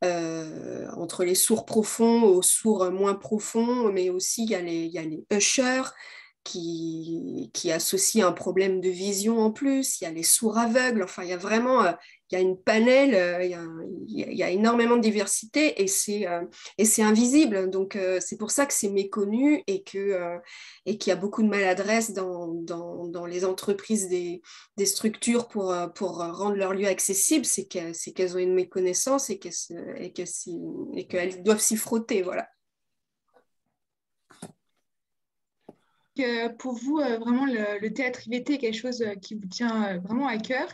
Entre les sourds profonds aux sourds moins profonds, mais aussi il y a les ushers qui associent un problème de vision en plus, il y a les sourds aveugles, enfin il y a vraiment il y a une panel, il y a énormément de diversité et c'est invisible, donc c'est pour ça que c'est méconnu et qu'il y a beaucoup de maladresse dans les entreprises des structures pour rendre leur lieu accessible, c'est qu'elles ont une méconnaissance et qu'elles doivent s'y frotter, voilà. Pour vous, vraiment, le théâtre IVT est quelque chose qui vous tient vraiment à cœur.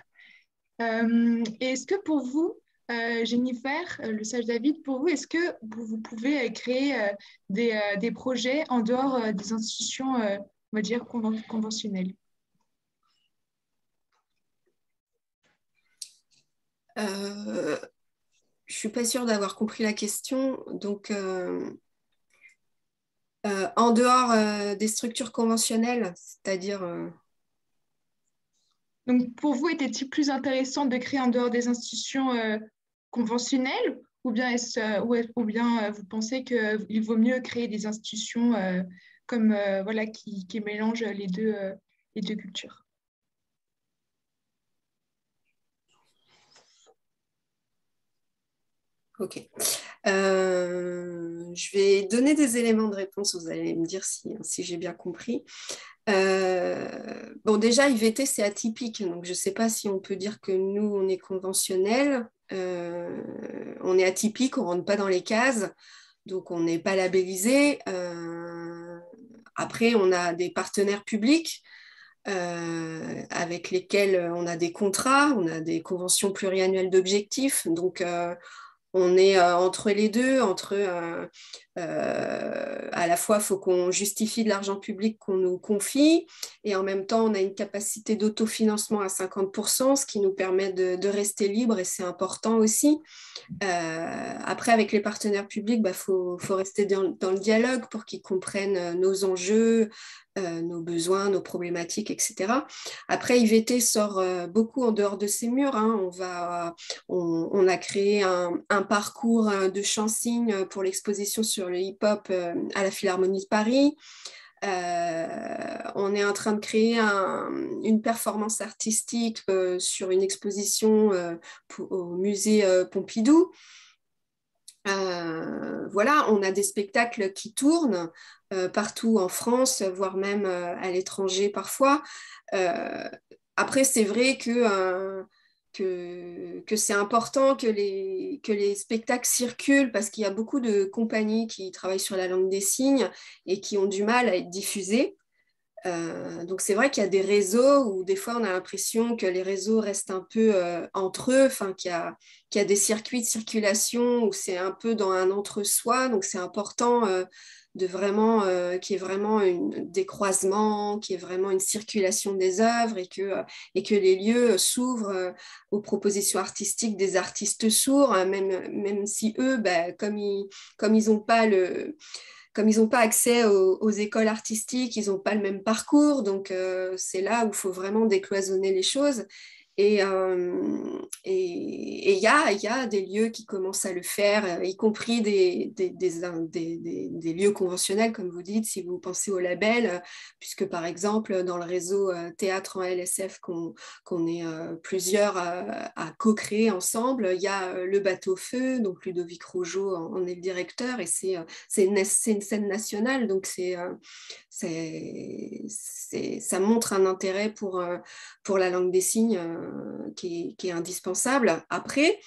Et est-ce que pour vous, Jennifer, le sage David, pour vous, est-ce que vous pouvez créer des projets en dehors des institutions, on va dire, conventionnelles? Je ne suis pas sûre d'avoir compris la question. Donc, en dehors des structures conventionnelles, c'est-à-dire... Donc, pour vous, était-il plus intéressant de créer en dehors des institutions conventionnelles ou bien, vous pensez qu'il vaut mieux créer des institutions comme, voilà, qui mélangent les deux cultures? Ok. Je vais donner des éléments de réponse, vous allez me dire si j'ai bien compris. Bon, déjà, IVT, c'est atypique, donc je ne sais pas si on peut dire que nous, on est conventionnel. On est atypique, on ne rentre pas dans les cases, donc on n'est pas labellisé. Après, on a des partenaires publics avec lesquels on a des contrats, on a des conventions pluriannuelles d'objectifs, donc on est entre les deux, à la fois, il faut qu'on justifie de l'argent public qu'on nous confie, et en même temps, on a une capacité d'autofinancement à 50%, ce qui nous permet de rester libre, et c'est important aussi. Après, avec les partenaires publics, faut rester dans le dialogue pour qu'ils comprennent nos enjeux, nos besoins, nos problématiques, etc. Après, IVT sort beaucoup en dehors de ces murs. Hein. On a créé un parcours de chant-cygne pour l'exposition sur le hip-hop à la Philharmonie de Paris. On est en train de créer une performance artistique sur une exposition au musée Pompidou. Voilà, on a des spectacles qui tournent partout en France, voire même à l'étranger parfois. Après, c'est vrai que c'est important que les spectacles circulent parce qu'il y a beaucoup de compagnies qui travaillent sur la langue des signes et qui ont du mal à être diffusées. Donc c'est vrai qu'il y a des réseaux où des fois on a l'impression que les réseaux restent un peu entre eux, qu'il y a des circuits de circulation où c'est un peu dans un entre-soi. Donc c'est important de vraiment qu'il y ait vraiment des croisements, qu'il y ait vraiment une circulation des œuvres et que les lieux s'ouvrent aux propositions artistiques des artistes sourds, hein, même si eux, comme ils n'ont pas accès aux écoles artistiques, ils n'ont pas le même parcours, donc c'est là où il faut vraiment décloisonner les choses. Et il y a des lieux qui commencent à le faire, y compris des lieux conventionnels, comme vous dites, si vous pensez au label, puisque par exemple, dans le réseau Théâtre en LSF qu'on est plusieurs à co-créer ensemble, il y a le Bateau Feu, donc Ludovic Rougeau en est le directeur, et c'est une scène nationale, donc ça montre un intérêt pour la langue des signes qui est indispensable. Après,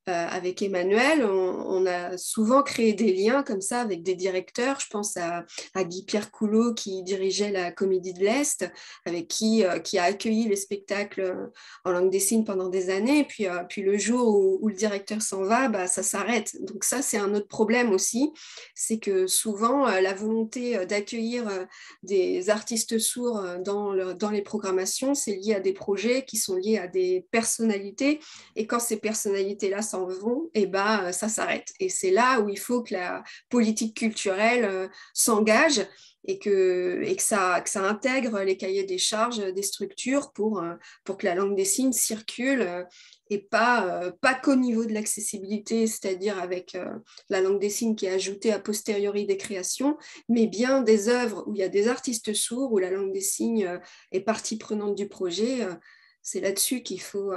avec Emmanuel, on a souvent créé des liens comme ça avec des directeurs. Je pense à Guy-Pierre Coulot qui dirigeait la Comédie de l'Est, avec qui a accueilli les spectacles en langue des signes pendant des années. Et puis le jour où le directeur s'en va, ça s'arrête. Donc ça, c'est un autre problème aussi. C'est que souvent, la volonté d'accueillir des artistes sourds dans les programmations, c'est lié à des projets qui sont liés à des personnalités. Et quand ces personnalités-là s'en vont, ça s'arrête. Et c'est là où il faut que la politique culturelle s'engage et que ça intègre les cahiers des charges des structures pour que la langue des signes circule et pas qu'au niveau de l'accessibilité, c'est-à-dire avec la langue des signes qui est ajoutée a posteriori des créations, mais bien des œuvres où il y a des artistes sourds, où la langue des signes est partie prenante du projet. C'est là-dessus qu'il faut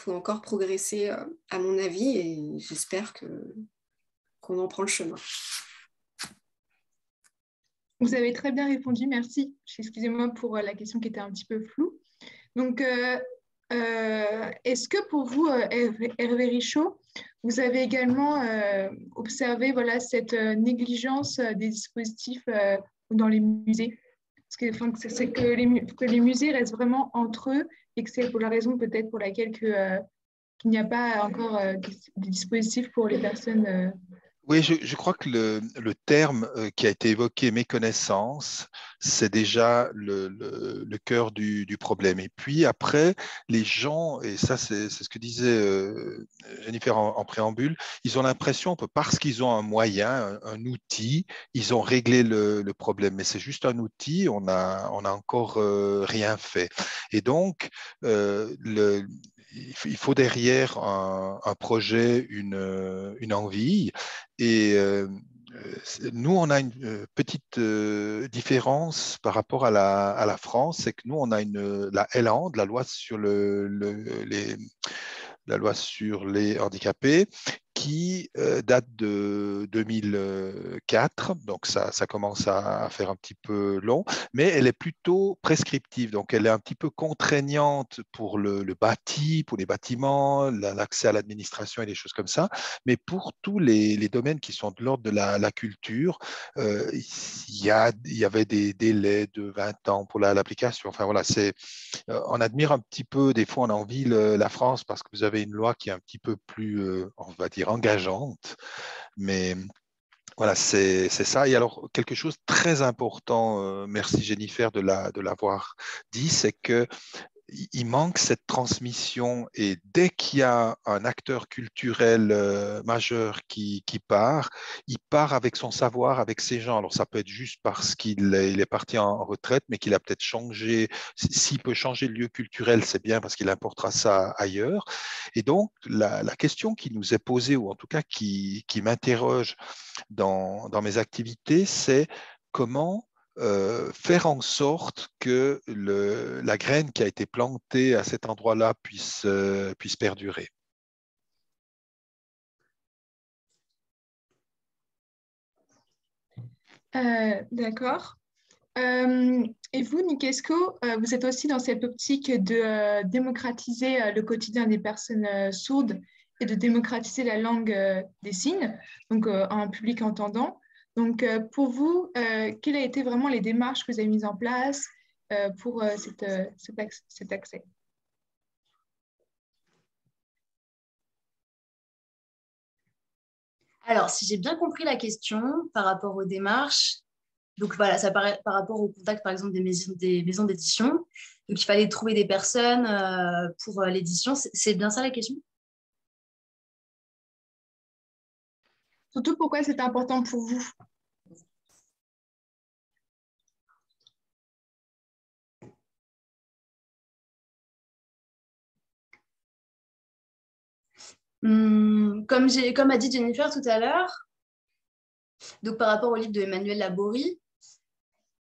encore progresser, à mon avis, et j'espère qu'on en prend le chemin. Vous avez très bien répondu, merci. Excusez-moi pour la question qui était un petit peu floue. Donc, est-ce que pour vous, Hervé Richaud, vous avez également observé cette négligence des dispositifs dans les musées? Parce que c'est que les musées restent vraiment entre eux et que c'est pour la raison peut-être pour laquelle qu'il n'y a pas encore des dispositifs pour les personnes. Oui, je crois que le terme qui a été évoqué, méconnaissance, c'est déjà le cœur du problème. Et puis après, les gens, et ça c'est ce que disait Jennifer en préambule, ils ont l'impression que parce qu'ils ont un moyen, un outil, ils ont réglé le problème. Mais c'est juste un outil, on a encore rien fait. Et donc, il faut derrière un projet, une envie. Et nous, on a une petite différence par rapport à la France, c'est que nous, on a la LAND, la loi sur la loi sur les handicapés, qui date de 2004, donc ça commence à faire un petit peu long, mais elle est plutôt prescriptive, donc elle est un petit peu contraignante pour le bâti, pour les bâtiments, l'accès à l'administration et des choses comme ça, mais pour tous les domaines qui sont de l'ordre de la culture, il y avait des délais de 20 ans pour l'application. Enfin voilà, on admire un petit peu, des fois on envie la France parce que vous avez une loi qui est un petit peu plus, on va dire, dire, engageante. Mais voilà, c'est ça. Et alors, quelque chose de très important, merci Jennifer de l'avoir dit, c'est que il manque cette transmission et dès qu'il y a un acteur culturel majeur qui part, il part avec son savoir, avec ses gens. Alors ça peut être juste parce il est parti en retraite, mais qu'il a peut-être changé. S'il peut changer de lieu culturel, c'est bien parce qu'il importera ça ailleurs. Et donc la question qui nous est posée, ou en tout cas qui m'interroge dans mes activités, c'est comment faire en sorte que la graine qui a été plantée à cet endroit-là puisse perdurer. D'accord. Et vous, Nikesco, vous êtes aussi dans cette optique de démocratiser le quotidien des personnes sourdes et de démocratiser la langue des signes, donc en public entendant. Donc, pour vous, quelles ont été vraiment les démarches que vous avez mises en place pour cet accès? Alors, si j'ai bien compris la question par rapport aux démarches, donc voilà, ça paraît par rapport au contact, par exemple, des maisons d'édition. Donc, il fallait trouver des personnes pour l'édition. C'est bien ça la question? Surtout, pourquoi c'est important pour vous? Comme a dit Jennifer tout à l'heure, donc par rapport au livre de Emmanuel Laborie,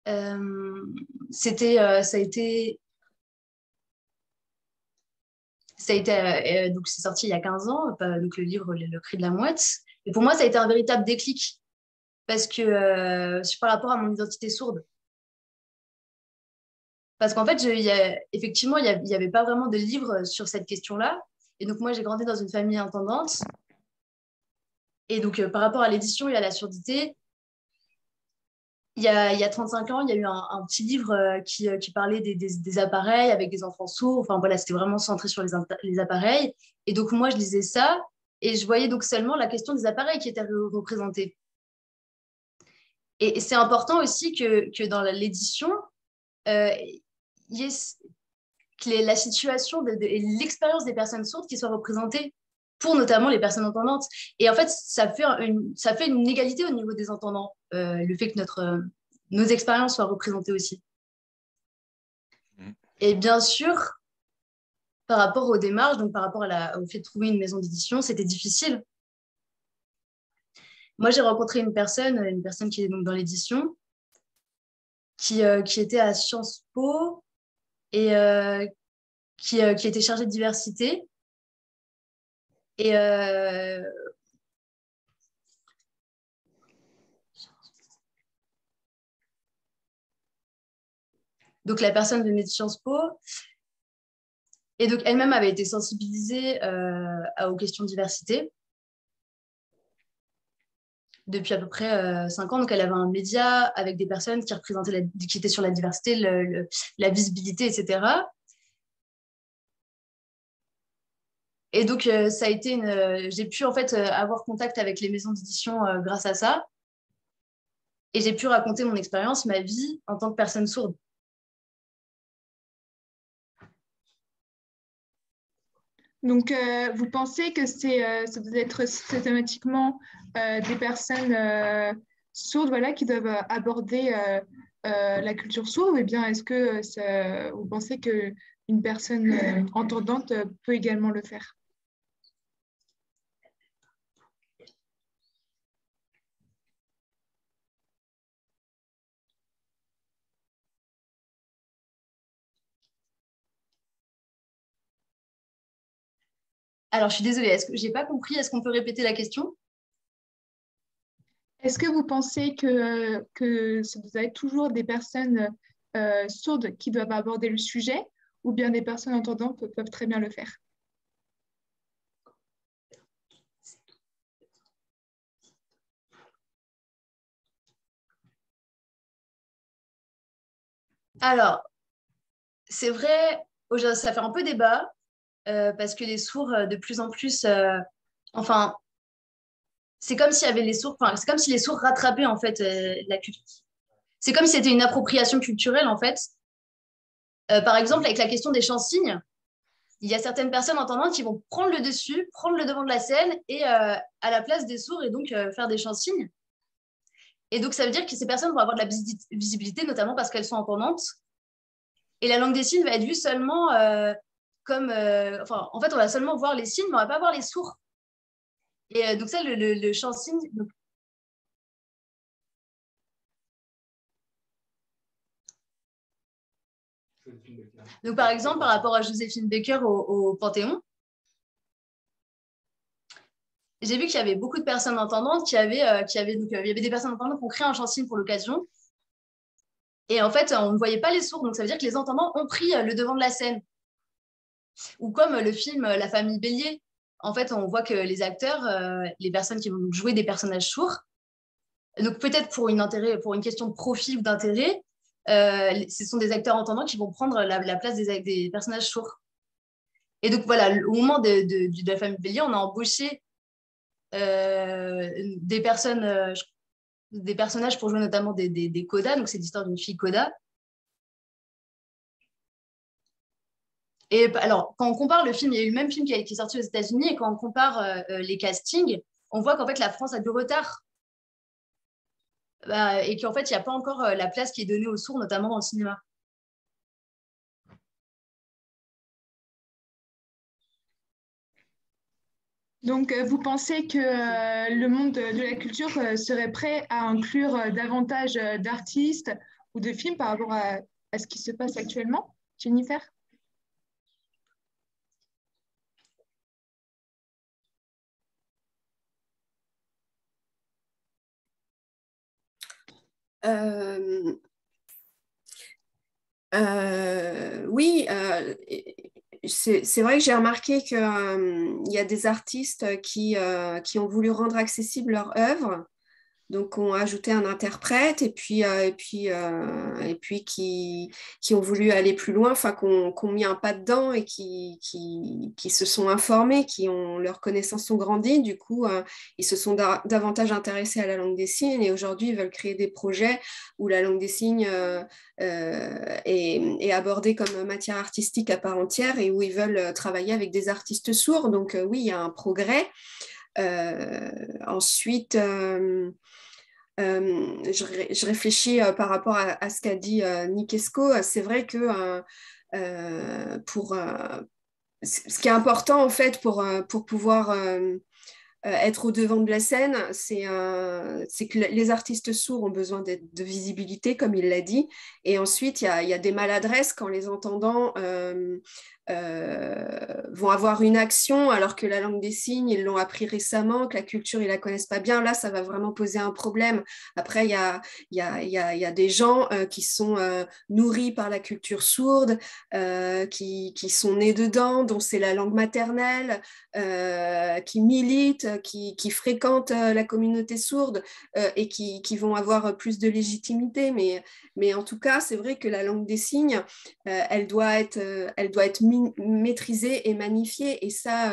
donc c'est sorti il y a 15 ans, donc le livre Le Cri de la Mouette. Et pour moi, ça a été un véritable déclic parce que par rapport à mon identité sourde. Parce qu'en fait, effectivement, il n'y avait pas vraiment de livre sur cette question-là. Et donc, moi, j'ai grandi dans une famille intendante. Et donc, par rapport à l'édition et à la surdité, il y a 35 ans, il y a eu un petit livre qui parlait des appareils avec des enfants sourds. Enfin, voilà, c'était vraiment centré sur les appareils. Et donc, moi, je lisais ça et je voyais donc seulement la question des appareils qui était représentée. Et c'est important aussi que dans l'édition, que la situation et l'expérience des personnes sourdes qui soient représentées pour notamment les personnes entendantes. Et en fait, ça fait une égalité au niveau des entendants, le fait que nos expériences soient représentées aussi. Et bien sûr, par rapport aux démarches, donc par rapport au fait de trouver une maison d'édition, c'était difficile. Moi, j'ai rencontré une personne qui est donc dans l'édition, qui était à Sciences Po et qui était chargée de diversité. Et donc, la personne venait de Sciences Po. Et donc, elle-même avait été sensibilisée aux questions de diversité depuis à peu près 5 ans. Donc, elle avait un média avec des personnes qui représentaient qui étaient sur la diversité, la visibilité, etc. Et donc, ça a été j'ai pu en fait avoir contact avec les maisons d'édition grâce à ça. Et j'ai pu raconter mon expérience, ma vie en tant que personne sourde. Donc, vous pensez que ça doit être systématiquement des personnes sourdes, voilà, qui doivent aborder la culture sourde, ou bien est-ce que vous pensez qu'une personne entendante peut également le faire? Alors, je suis désolée, est-ce que j'ai pas compris? Est-ce qu'on peut répéter la question? Est-ce que vous pensez que ça doit être toujours des personnes sourdes qui doivent aborder le sujet, ou bien des personnes entendantes peuvent très bien le faire? Alors, c'est vrai, ça fait un peu débat parce que les sourds, de plus en plus, enfin, c'est comme s'il y avait les sourds, enfin, c'est comme si les sourds rattrapaient en fait la culture. C'est comme si c'était une appropriation culturelle en fait. Par exemple, avec la question des chants-signes, il y a certaines personnes entendantes qui vont prendre le dessus, prendre le devant de la scène et à la place des sourds et donc faire des chants-signes. Et donc, ça veut dire que ces personnes vont avoir de la visibilité, notamment parce qu'elles sont entendantes. Et la langue des signes va être vue seulement comme... enfin, en fait, on va seulement voir les signes, mais on ne va pas voir les sourds. Et donc ça, le chant-signe... Donc, par exemple, par rapport à Joséphine Baker au Panthéon, j'ai vu qu'il y avait beaucoup de personnes entendantes il y avait des personnes entendantes qui ont créé un chant-signe pour l'occasion. Et en fait, on ne voyait pas les sourds. Donc, ça veut dire que les entendants ont pris le devant de la scène. Ou comme le film La famille Bélier. En fait, on voit que les acteurs, les personnes qui vont jouer des personnages sourds, donc peut-être pour une question de profit ou d'intérêt, ce sont des acteurs entendants qui vont prendre la place des personnages sourds. Et donc voilà, au moment de la famille Bélier, on a embauché des personnages pour jouer notamment des codas. Donc c'est l'histoire d'une fille coda. Et alors, quand on compare le film, il y a eu le même film qui est sorti aux États-Unis, et quand on compare les castings, on voit qu'en fait, la France a du retard. Et qu'en fait, il n'y a pas encore la place qui est donnée aux sourds, notamment dans le cinéma. Donc, vous pensez que le monde de la culture serait prêt à inclure davantage d'artistes ou de films par rapport à ce qui se passe actuellement, Jennifer? Oui, c'est vrai que j'ai remarqué qu'il y a des artistes qui ont voulu rendre accessible leur œuvre. Donc, on a ajouté un interprète et puis qui ont voulu aller plus loin, enfin, qui ont mis un pas dedans et qui se sont informés, qui ont leurs connaissances ont grandi. Du coup, ils se sont davantage intéressés à la langue des signes et aujourd'hui, ils veulent créer des projets où la langue des signes est abordée comme matière artistique à part entière et où ils veulent travailler avec des artistes sourds. Donc, oui, il y a un progrès. Ensuite, je réfléchis par rapport à ce qu'a dit Nick Esco. C'est vrai que ce qui est important en fait pour pouvoir être au devant de la scène, c'est que les artistes sourds ont besoin de visibilité, comme il l'a dit. Et ensuite, il y a des maladresses quand les entendants vont avoir une action alors que la langue des signes, ils l'ont appris récemment, que la culture, ils la connaissent pas bien. Là, ça va vraiment poser un problème. Après, il y a des gens qui sont nourris par la culture sourde, qui sont nés dedans, dont c'est la langue maternelle, qui militent, qui fréquentent la communauté sourde et qui vont avoir plus de légitimité. Mais en tout cas, c'est vrai que la langue des signes, elle doit être maîtrisée et magnifiée. Et ça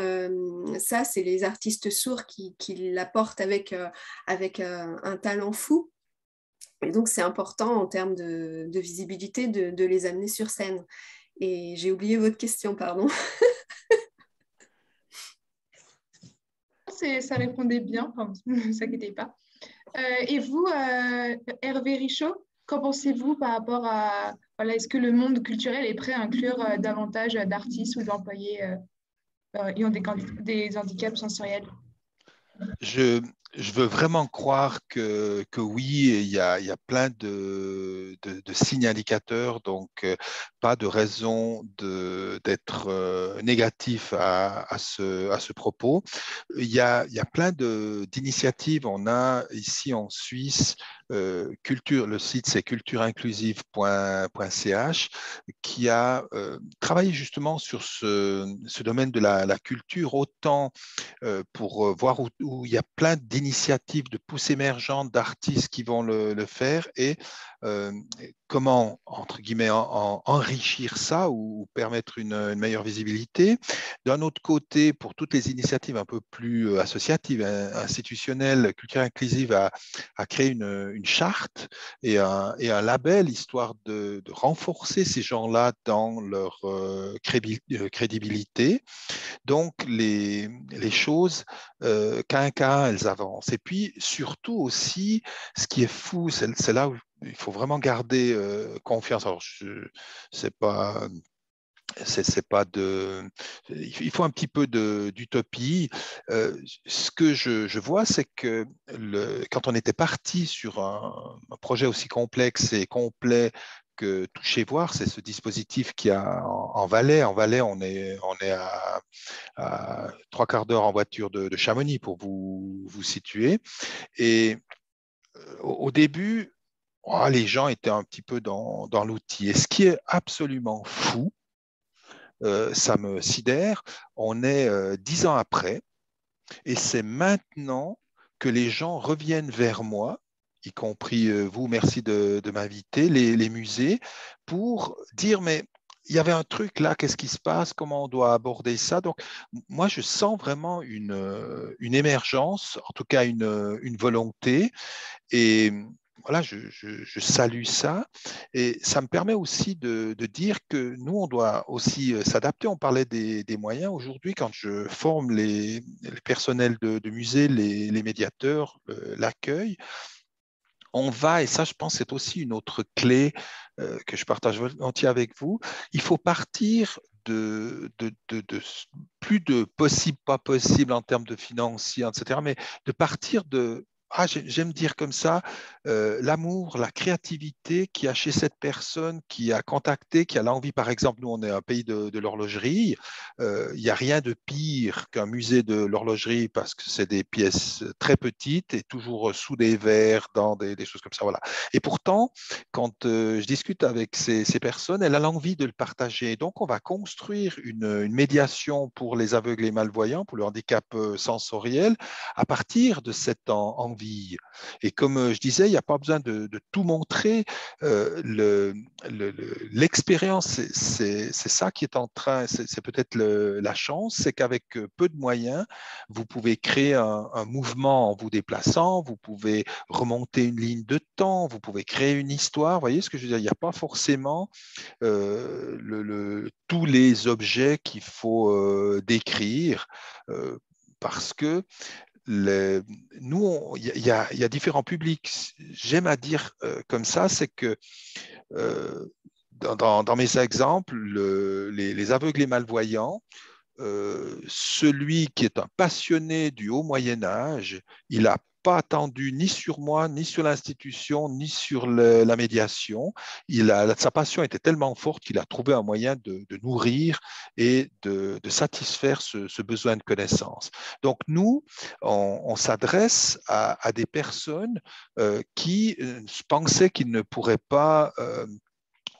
c'est les artistes sourds qui l'apportent avec un talent fou. Et donc, c'est important en termes de visibilité de les amener sur scène. Et j'ai oublié votre question, pardon. Ça répondait bien, enfin, ne vous inquiétez pas. Et vous, Hervé Richaud, qu'en pensez-vous par rapport à, voilà, est-ce que le monde culturel est prêt à inclure davantage d'artistes ou d'employés ayant des handicaps sensoriels? Je veux vraiment croire que oui, il y a plein de signes indicateurs, donc pas de raison d'être négatif à ce propos. Il y a plein d'initiatives. On a ici en Suisse, le site c'est cultureinclusive.ch qui a travaillé justement sur ce domaine de la culture, autant pour voir où il y a plein d'initiatives initiatives de pousses émergentes d'artistes qui vont le faire et comment, entre guillemets, enrichir ça ou permettre une meilleure visibilité. D'un autre côté, pour toutes les initiatives un peu plus associatives, institutionnelles, culturelles inclusives, à créer une charte et un label, histoire de renforcer ces gens-là dans leur crédibilité. Donc, les choses, qu'à un, elles avancent. Et puis, surtout aussi, ce qui est fou, c'est là où il faut vraiment garder confiance. Alors, c'est pas... C'est pas de, il faut un petit peu d'utopie. Ce que je vois, c'est que quand on était parti sur un projet aussi complexe et complet que Toucher Voir, c'est ce dispositif qui a en Valais. En Valais, on est à 3/4 d'heure en voiture de Chamonix pour vous situer. Et au début, les gens étaient un petit peu dans l'outil. Et ce qui est absolument fou, ça me sidère, on est 10 ans après, et c'est maintenant que les gens reviennent vers moi, y compris vous, merci de m'inviter, les musées, pour dire, mais il y avait un truc là, qu'est-ce qui se passe, comment on doit aborder ça. Donc, moi, je sens vraiment une émergence, en tout cas une volonté, et voilà, je salue ça. Et ça me permet aussi de dire que nous, on doit aussi s'adapter. On parlait des moyens. Aujourd'hui, quand je forme les personnels de musée, les médiateurs, l'accueil, on va, et ça, je pense, c'est aussi une autre clé que je partage volontiers avec vous, il faut partir de plus de possible, pas possible en termes de financiers, etc., mais de partir de, j'aime dire comme ça, l'amour, la créativité qu'il y a chez cette personne qui a contacté, qui a l'envie, par exemple, nous on est un pays de l'horlogerie, il n'y a rien de pire qu'un musée de l'horlogerie parce que c'est des pièces très petites et toujours sous des verres, dans des choses comme ça. Voilà. Et pourtant, quand je discute avec ces personnes, elles ont l'envie de le partager. Donc, on va construire une médiation pour les aveugles et malvoyants, pour le handicap sensoriel, à partir de cette envie. Et comme je disais, il n'y a pas besoin de tout montrer. L'expérience, c'est ça qui est en train, c'est peut-être la chance, c'est qu'avec peu de moyens, vous pouvez créer un mouvement en vous déplaçant, vous pouvez remonter une ligne de temps, vous pouvez créer une histoire. Vous voyez ce que je veux dire? Il n'y a pas forcément tous les objets qu'il faut décrire parce que nous, il y a différents publics. J'aime à dire comme ça, c'est que dans mes exemples, les aveugles et malvoyants, celui qui est un passionné du haut Moyen Âge, il n'a pas attendu ni sur moi, ni sur l'institution, ni sur la médiation. Sa passion était tellement forte qu'il a trouvé un moyen de nourrir et de satisfaire ce besoin de connaissance. Donc nous, on s'adresse à des personnes qui pensaient qu'ils ne pourraient pas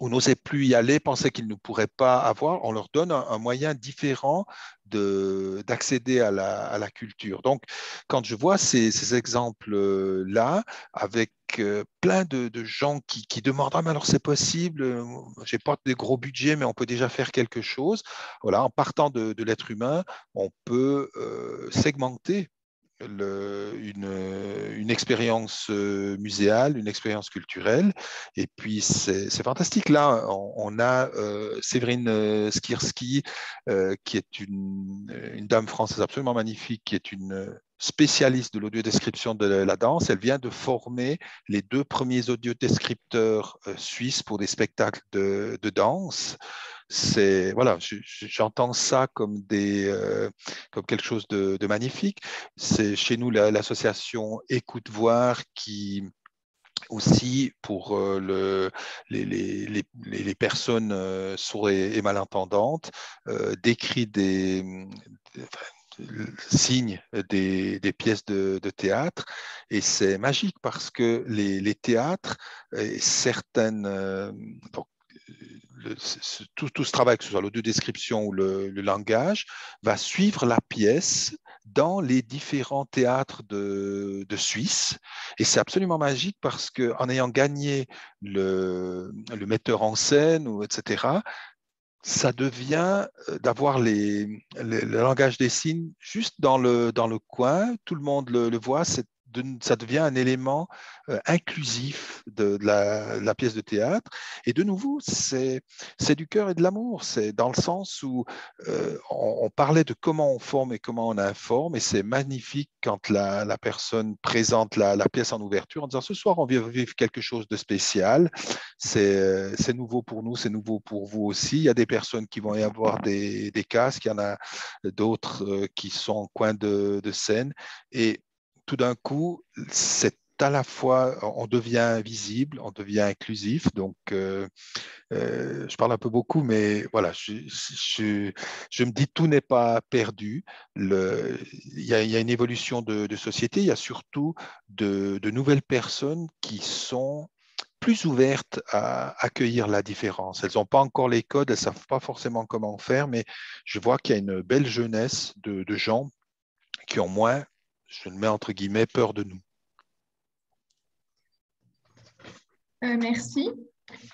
ou n'osaient plus y aller, pensaient qu'ils ne pourraient pas avoir, on leur donne un moyen différent d'accéder à la culture. Donc, quand je vois ces exemples-là, avec plein de gens qui demandent, ah, mais alors c'est possible, j'ai pas de gros budget, mais on peut déjà faire quelque chose. Voilà, en partant de l'être humain, on peut segmenter une expérience muséale, une expérience culturelle. Et puis, c'est fantastique. Là, on a Séverine Skierski, qui est une dame française absolument magnifique, qui est une spécialiste de l'audiodescription de la danse. Elle vient de former les 2 premiers audiodescripteurs suisses pour des spectacles de danse. Voilà, j'entends ça comme quelque chose de magnifique. C'est chez nous l'association Écoute Voir qui aussi pour les personnes sourdes et malentendantes décrit signe des pièces de théâtre, et c'est magique parce que les théâtres, certaines, donc, tout ce travail, que ce soit l'audiodescription ou le langage, va suivre la pièce dans les différents théâtres de Suisse. Et c'est absolument magique parce qu'en ayant gagné le metteur en scène, ou etc., ça devient d'avoir le langage des signes juste dans le coin, tout le monde le voit, ça devient un élément inclusif de la pièce de théâtre. Et de nouveau, c'est du cœur et de l'amour. C'est dans le sens où on parlait de comment on forme et comment on informe, et c'est magnifique quand la personne présente la pièce en ouverture en disant ce soir, on va vivre quelque chose de spécial. C'est nouveau pour nous, c'est nouveau pour vous aussi. Il y a des personnes qui vont y avoir des casques, il y en a d'autres qui sont en coin de scène. Et tout d'un coup, c'est à la fois, on devient visible, on devient inclusif. Donc, je parle un peu beaucoup, mais voilà, je me dis tout n'est pas perdu. Il y a une évolution de société, il y a surtout de nouvelles personnes qui sont plus ouvertes à accueillir la différence. Elles n'ont pas encore les codes, elles ne savent pas forcément comment faire, mais je vois qu'il y a une belle jeunesse de gens qui ont moins, je le mets entre guillemets, peur de nous. Merci.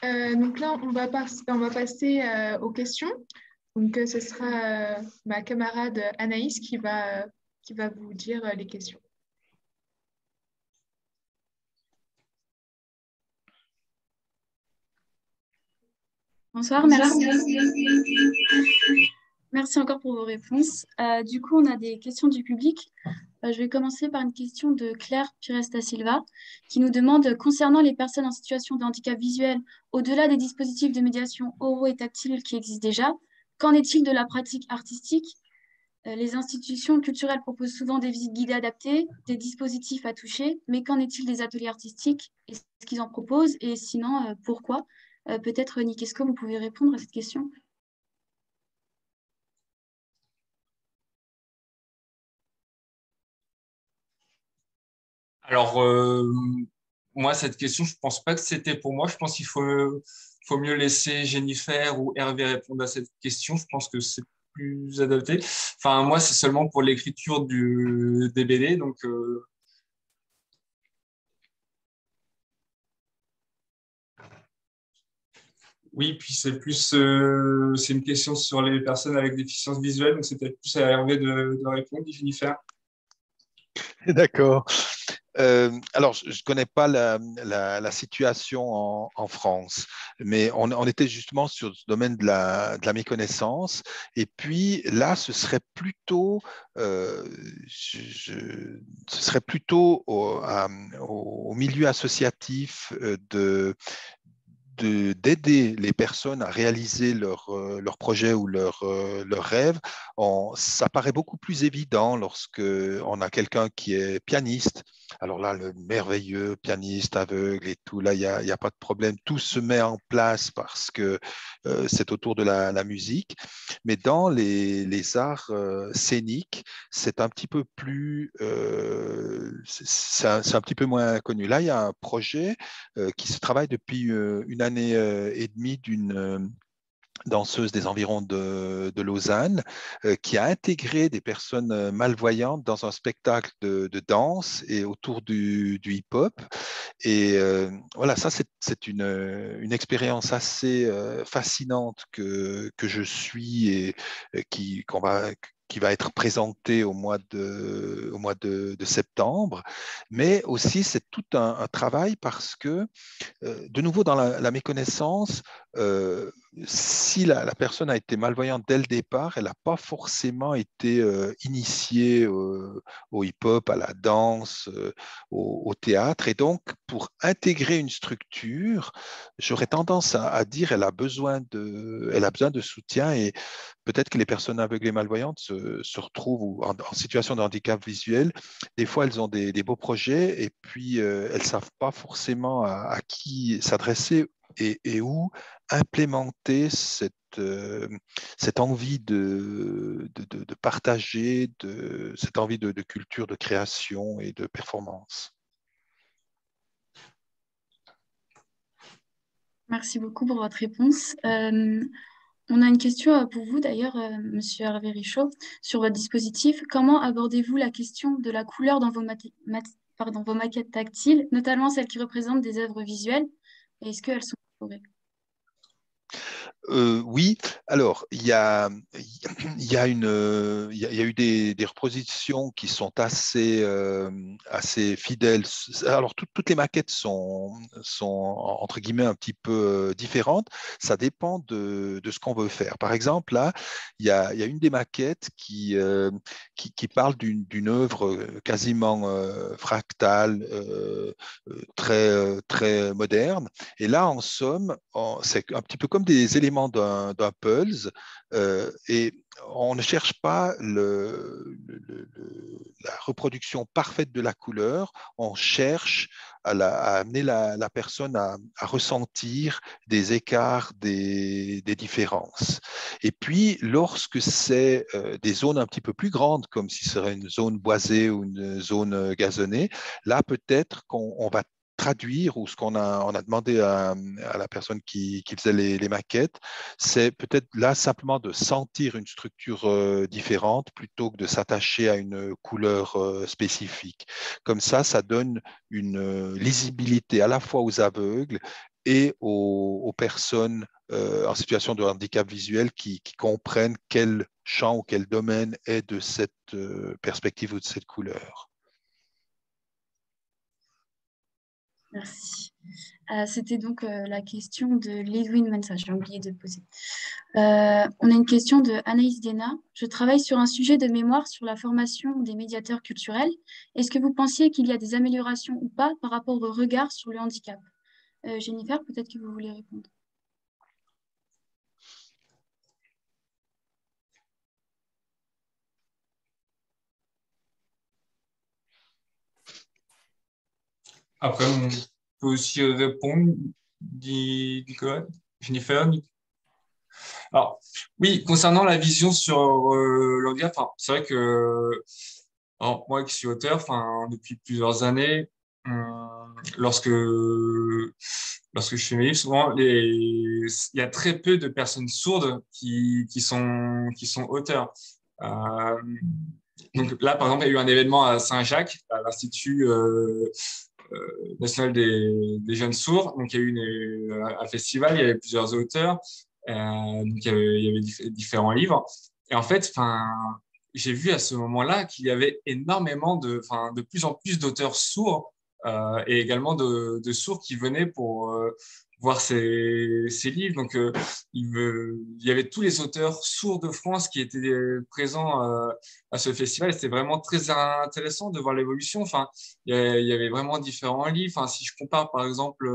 Donc là, on va passer aux questions. Donc, ce sera ma camarade Anaïs qui va vous dire les questions. Bonsoir, merci. Merci encore pour vos réponses. Du coup, on a des questions du public. Je vais commencer par une question de Claire Pires da Silva qui nous demande, concernant les personnes en situation de handicap visuel, au-delà des dispositifs de médiation oraux et tactiles qui existent déjà, qu'en est-il de la pratique artistique? Les institutions culturelles proposent souvent des visites guidées adaptées, des dispositifs à toucher, mais qu'en est-il des ateliers artistiques? Est-ce qu'ils en proposent? Et sinon, pourquoi? Peut-être, Nikesco, vous pouvez répondre à cette question. Alors, moi, cette question, je pense pas que c'était pour moi. Je pense faut mieux laisser Jennifer ou Hervé répondre à cette question. Je pense que c'est plus adapté. Enfin, moi, c'est seulement pour l'écriture des BD. Donc, oui, puis c'est une question sur les personnes avec déficience visuelle. Donc, c'est peut-être plus à Hervé de répondre, Jennifer. D'accord. Alors, je ne connais pas la situation en France, mais on était justement sur ce domaine de la méconnaissance. Et puis là, ce serait plutôt, ce serait plutôt au milieu associatif d'aider les personnes à réaliser leur projet ou leur rêve. Ça paraît beaucoup plus évident lorsque on a quelqu'un qui est pianiste. Alors là, le merveilleux pianiste aveugle et tout, là, il y a pas de problème. Tout se met en place parce que c'est autour de la musique. Mais dans les arts scéniques, c'est un petit peu plus, c'est un petit peu moins connu. Là, il y a un projet qui se travaille depuis une année et demie d'une danseuse des environs de Lausanne, qui a intégré des personnes malvoyantes dans un spectacle de danse et autour du hip-hop. Et voilà, ça, c'est une expérience assez fascinante que je suis et qui va être présentée au mois de septembre. Mais aussi, c'est tout un travail parce que, de nouveau, dans la méconnaissance, si la personne a été malvoyante dès le départ, elle n'a pas forcément été initiée au hip-hop, à la danse, au théâtre. Et donc, pour intégrer une structure, j'aurais tendance à dire elle a besoin de soutien. Et peut-être que les personnes aveugles et malvoyantes se retrouvent en situation de handicap visuel. Des fois, elles ont des beaux projets et puis elles ne savent pas forcément à qui s'adresser et où implémenter cette envie de partager, cette envie de culture, de création et de performance. Merci beaucoup pour votre réponse. On a une question pour vous d'ailleurs, Monsieur Hervé Richaud, sur votre dispositif. Comment abordez-vous la question de la couleur dans vos maquettes tactiles, notamment celles qui représentent des œuvres visuelles? Et est-ce qu'elles sont colorées? Oui, alors il y a eu des reproductions qui sont assez fidèles. Alors toutes les maquettes sont entre guillemets un petit peu différentes. Ça dépend de ce qu'on veut faire. Par exemple, là, il y a une des maquettes qui parle d'une œuvre quasiment fractale, très moderne. Et là, en somme, c'est un petit peu comme des éléments d'un puzzle, et on ne cherche pas la reproduction parfaite de la couleur, on cherche à amener la personne à ressentir des écarts, des différences. Et puis, lorsque c'est des zones un petit peu plus grandes, comme si ce serait une zone boisée ou une zone gazonnée, là, peut-être qu'on va traduire, ou ce on a demandé à la personne qui faisait les maquettes, c'est peut-être là simplement de sentir une structure différente plutôt que de s'attacher à une couleur spécifique. Comme ça donne une lisibilité à la fois aux aveugles et aux personnes en situation de handicap visuel qui comprennent quel champ ou quel domaine est de cette perspective ou de cette couleur. Merci. C'était donc la question de Lidwin Mensa, j'ai oublié de poser. On a une question de Anaïs Dena. Je travaille sur un sujet de mémoire sur la formation des médiateurs culturels. Est-ce que vous pensiez qu'il y a des améliorations ou pas par rapport au regard sur le handicap? Jennifer, peut-être que vous voulez répondre. Après, on peut aussi répondre, dit Nicolas, Jennifer. Alors, oui, concernant la vision sur l'handicap, enfin, c'est vrai que alors, moi qui suis auteur, enfin, depuis plusieurs années, lorsque je fais mes livres, souvent il y a très peu de personnes sourdes qui sont auteurs. Euh, donc là, par exemple, il y a eu un événement à Saint-Jacques, à l'Institut national des jeunes sourds. Donc, il y a eu un festival, il y avait plusieurs auteurs. Donc, il y avait différents livres. Et en fait, enfin, j'ai vu à ce moment-là qu'il y avait énormément de plus en plus d'auteurs sourds et également de sourds qui venaient pour voir ces livres. Donc, il y avait tous les auteurs sourds de France qui étaient présents à ce festival. Et c'était vraiment très intéressant de voir l'évolution. Enfin, il y avait vraiment différents livres. Enfin, si je compare, par exemple,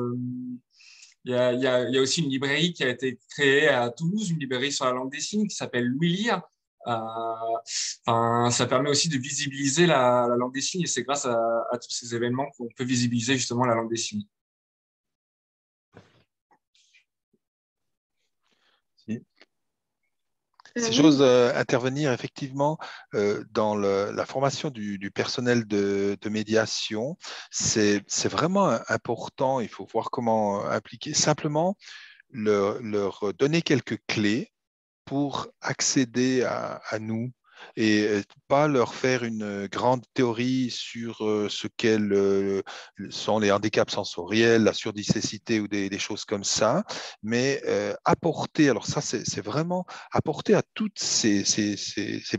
il y a aussi une librairie qui a été créée à Toulouse, une librairie sur la langue des signes qui s'appelle Louis Lire. Enfin, ça permet aussi de visibiliser la langue des signes et c'est grâce à tous ces événements qu'on peut visibiliser justement la langue des signes. Si j'ose intervenir effectivement dans la formation du personnel de médiation, c'est vraiment important. Il faut voir comment appliquer. Simplement, leur donner quelques clés pour accéder à nous et pas leur faire une grande théorie sur ce qu'elles sont les handicaps sensoriels, la surdicécité ou des choses comme ça, mais apporter, alors ça c'est vraiment apporter à toutes ces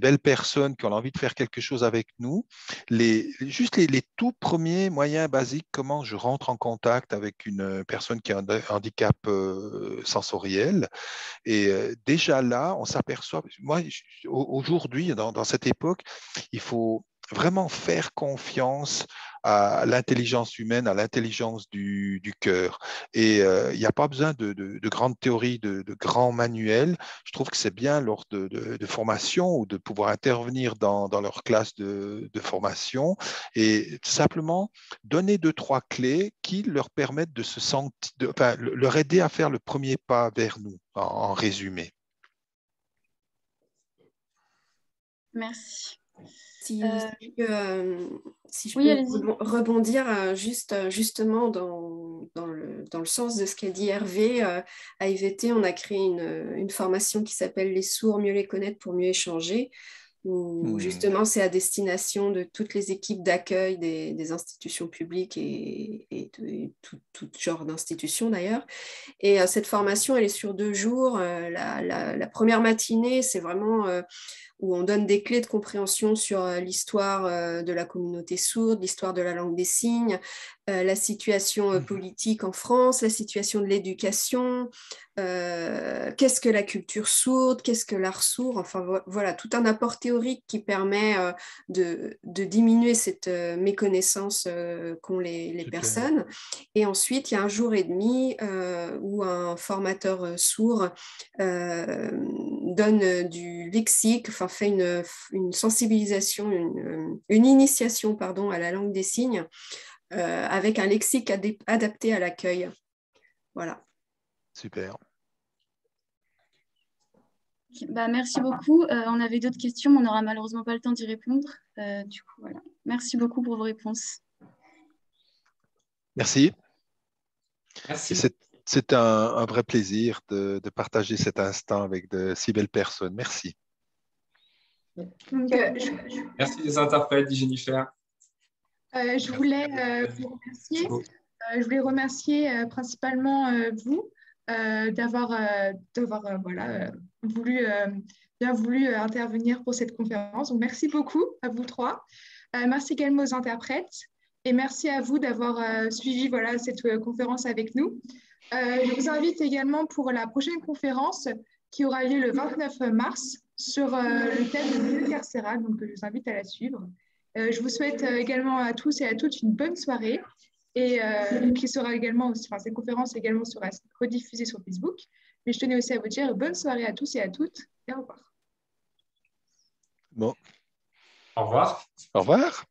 belles personnes qui ont envie de faire quelque chose avec nous, juste les tout premiers moyens basiques, comment je rentre en contact avec une personne qui a un handicap sensoriel. Et déjà là, on s'aperçoit, moi, aujourd'hui, dans cette époque, il faut vraiment faire confiance à l'intelligence humaine, à l'intelligence du cœur. Et il n'y a pas besoin de grandes théories, de grands manuels. Je trouve que c'est bien lors de formation ou de pouvoir intervenir dans leur classe de formation et simplement donner deux, trois clés qui leur permettent de se sentir, enfin, leur aider à faire le premier pas vers nous, en résumé. Merci. Si je Oui, peux allez-y. rebondir justement dans le sens de ce qu'a dit Hervé, à IVT, on a créé une formation qui s'appelle Les sourds, mieux les connaître pour mieux échanger, où justement c'est à destination de toutes les équipes d'accueil des institutions publiques et de tout genre d'institutions d'ailleurs. Et cette formation, elle est sur 2 jours. La première matinée, c'est vraiment où on donne des clés de compréhension sur l'histoire de la communauté sourde, l'histoire de la langue des signes, la situation politique en France, la situation de l'éducation, qu'est-ce que la culture sourde, qu'est-ce que l'art sourd, enfin voilà, tout un apport théorique qui permet de diminuer cette méconnaissance qu'ont les personnes. Et ensuite, il y a 1 jour et demi où un formateur sourd donne du lexique, enfin fait une sensibilisation, une initiation pardon, à la langue des signes avec un lexique adapté à l'accueil. Voilà. Super. Bah, merci beaucoup. On avait d'autres questions, mais on n'aura malheureusement pas le temps d'y répondre. Du coup, voilà. Merci beaucoup pour vos réponses. Merci. Merci. C'est un vrai plaisir de partager cet instant avec de si belles personnes. Merci. Donc, Merci les interprètes, dit Jennifer. je voulais vous remercier. Je voulais remercier principalement vous d'avoir voilà, bien voulu intervenir pour cette conférence. Donc, merci beaucoup à vous 3. Merci également aux interprètes et merci à vous d'avoir suivi voilà, cette conférence avec nous. Je vous invite également pour la prochaine conférence qui aura lieu le 29 mars sur le thème du milieu carcéral. Donc, je vous invite à la suivre. Je vous souhaite également à tous et à toutes une bonne soirée et qui sera également aussi, enfin, cette conférence également sera rediffusée sur Facebook. Mais je tenais aussi à vous dire bonne soirée à tous et à toutes et au revoir. Bon. Au revoir. Au revoir.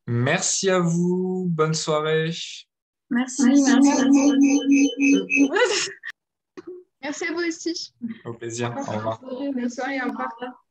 Merci à vous. Bonne soirée. Merci. Merci à vous aussi. Au plaisir. Au revoir. Bonne soirée, au revoir.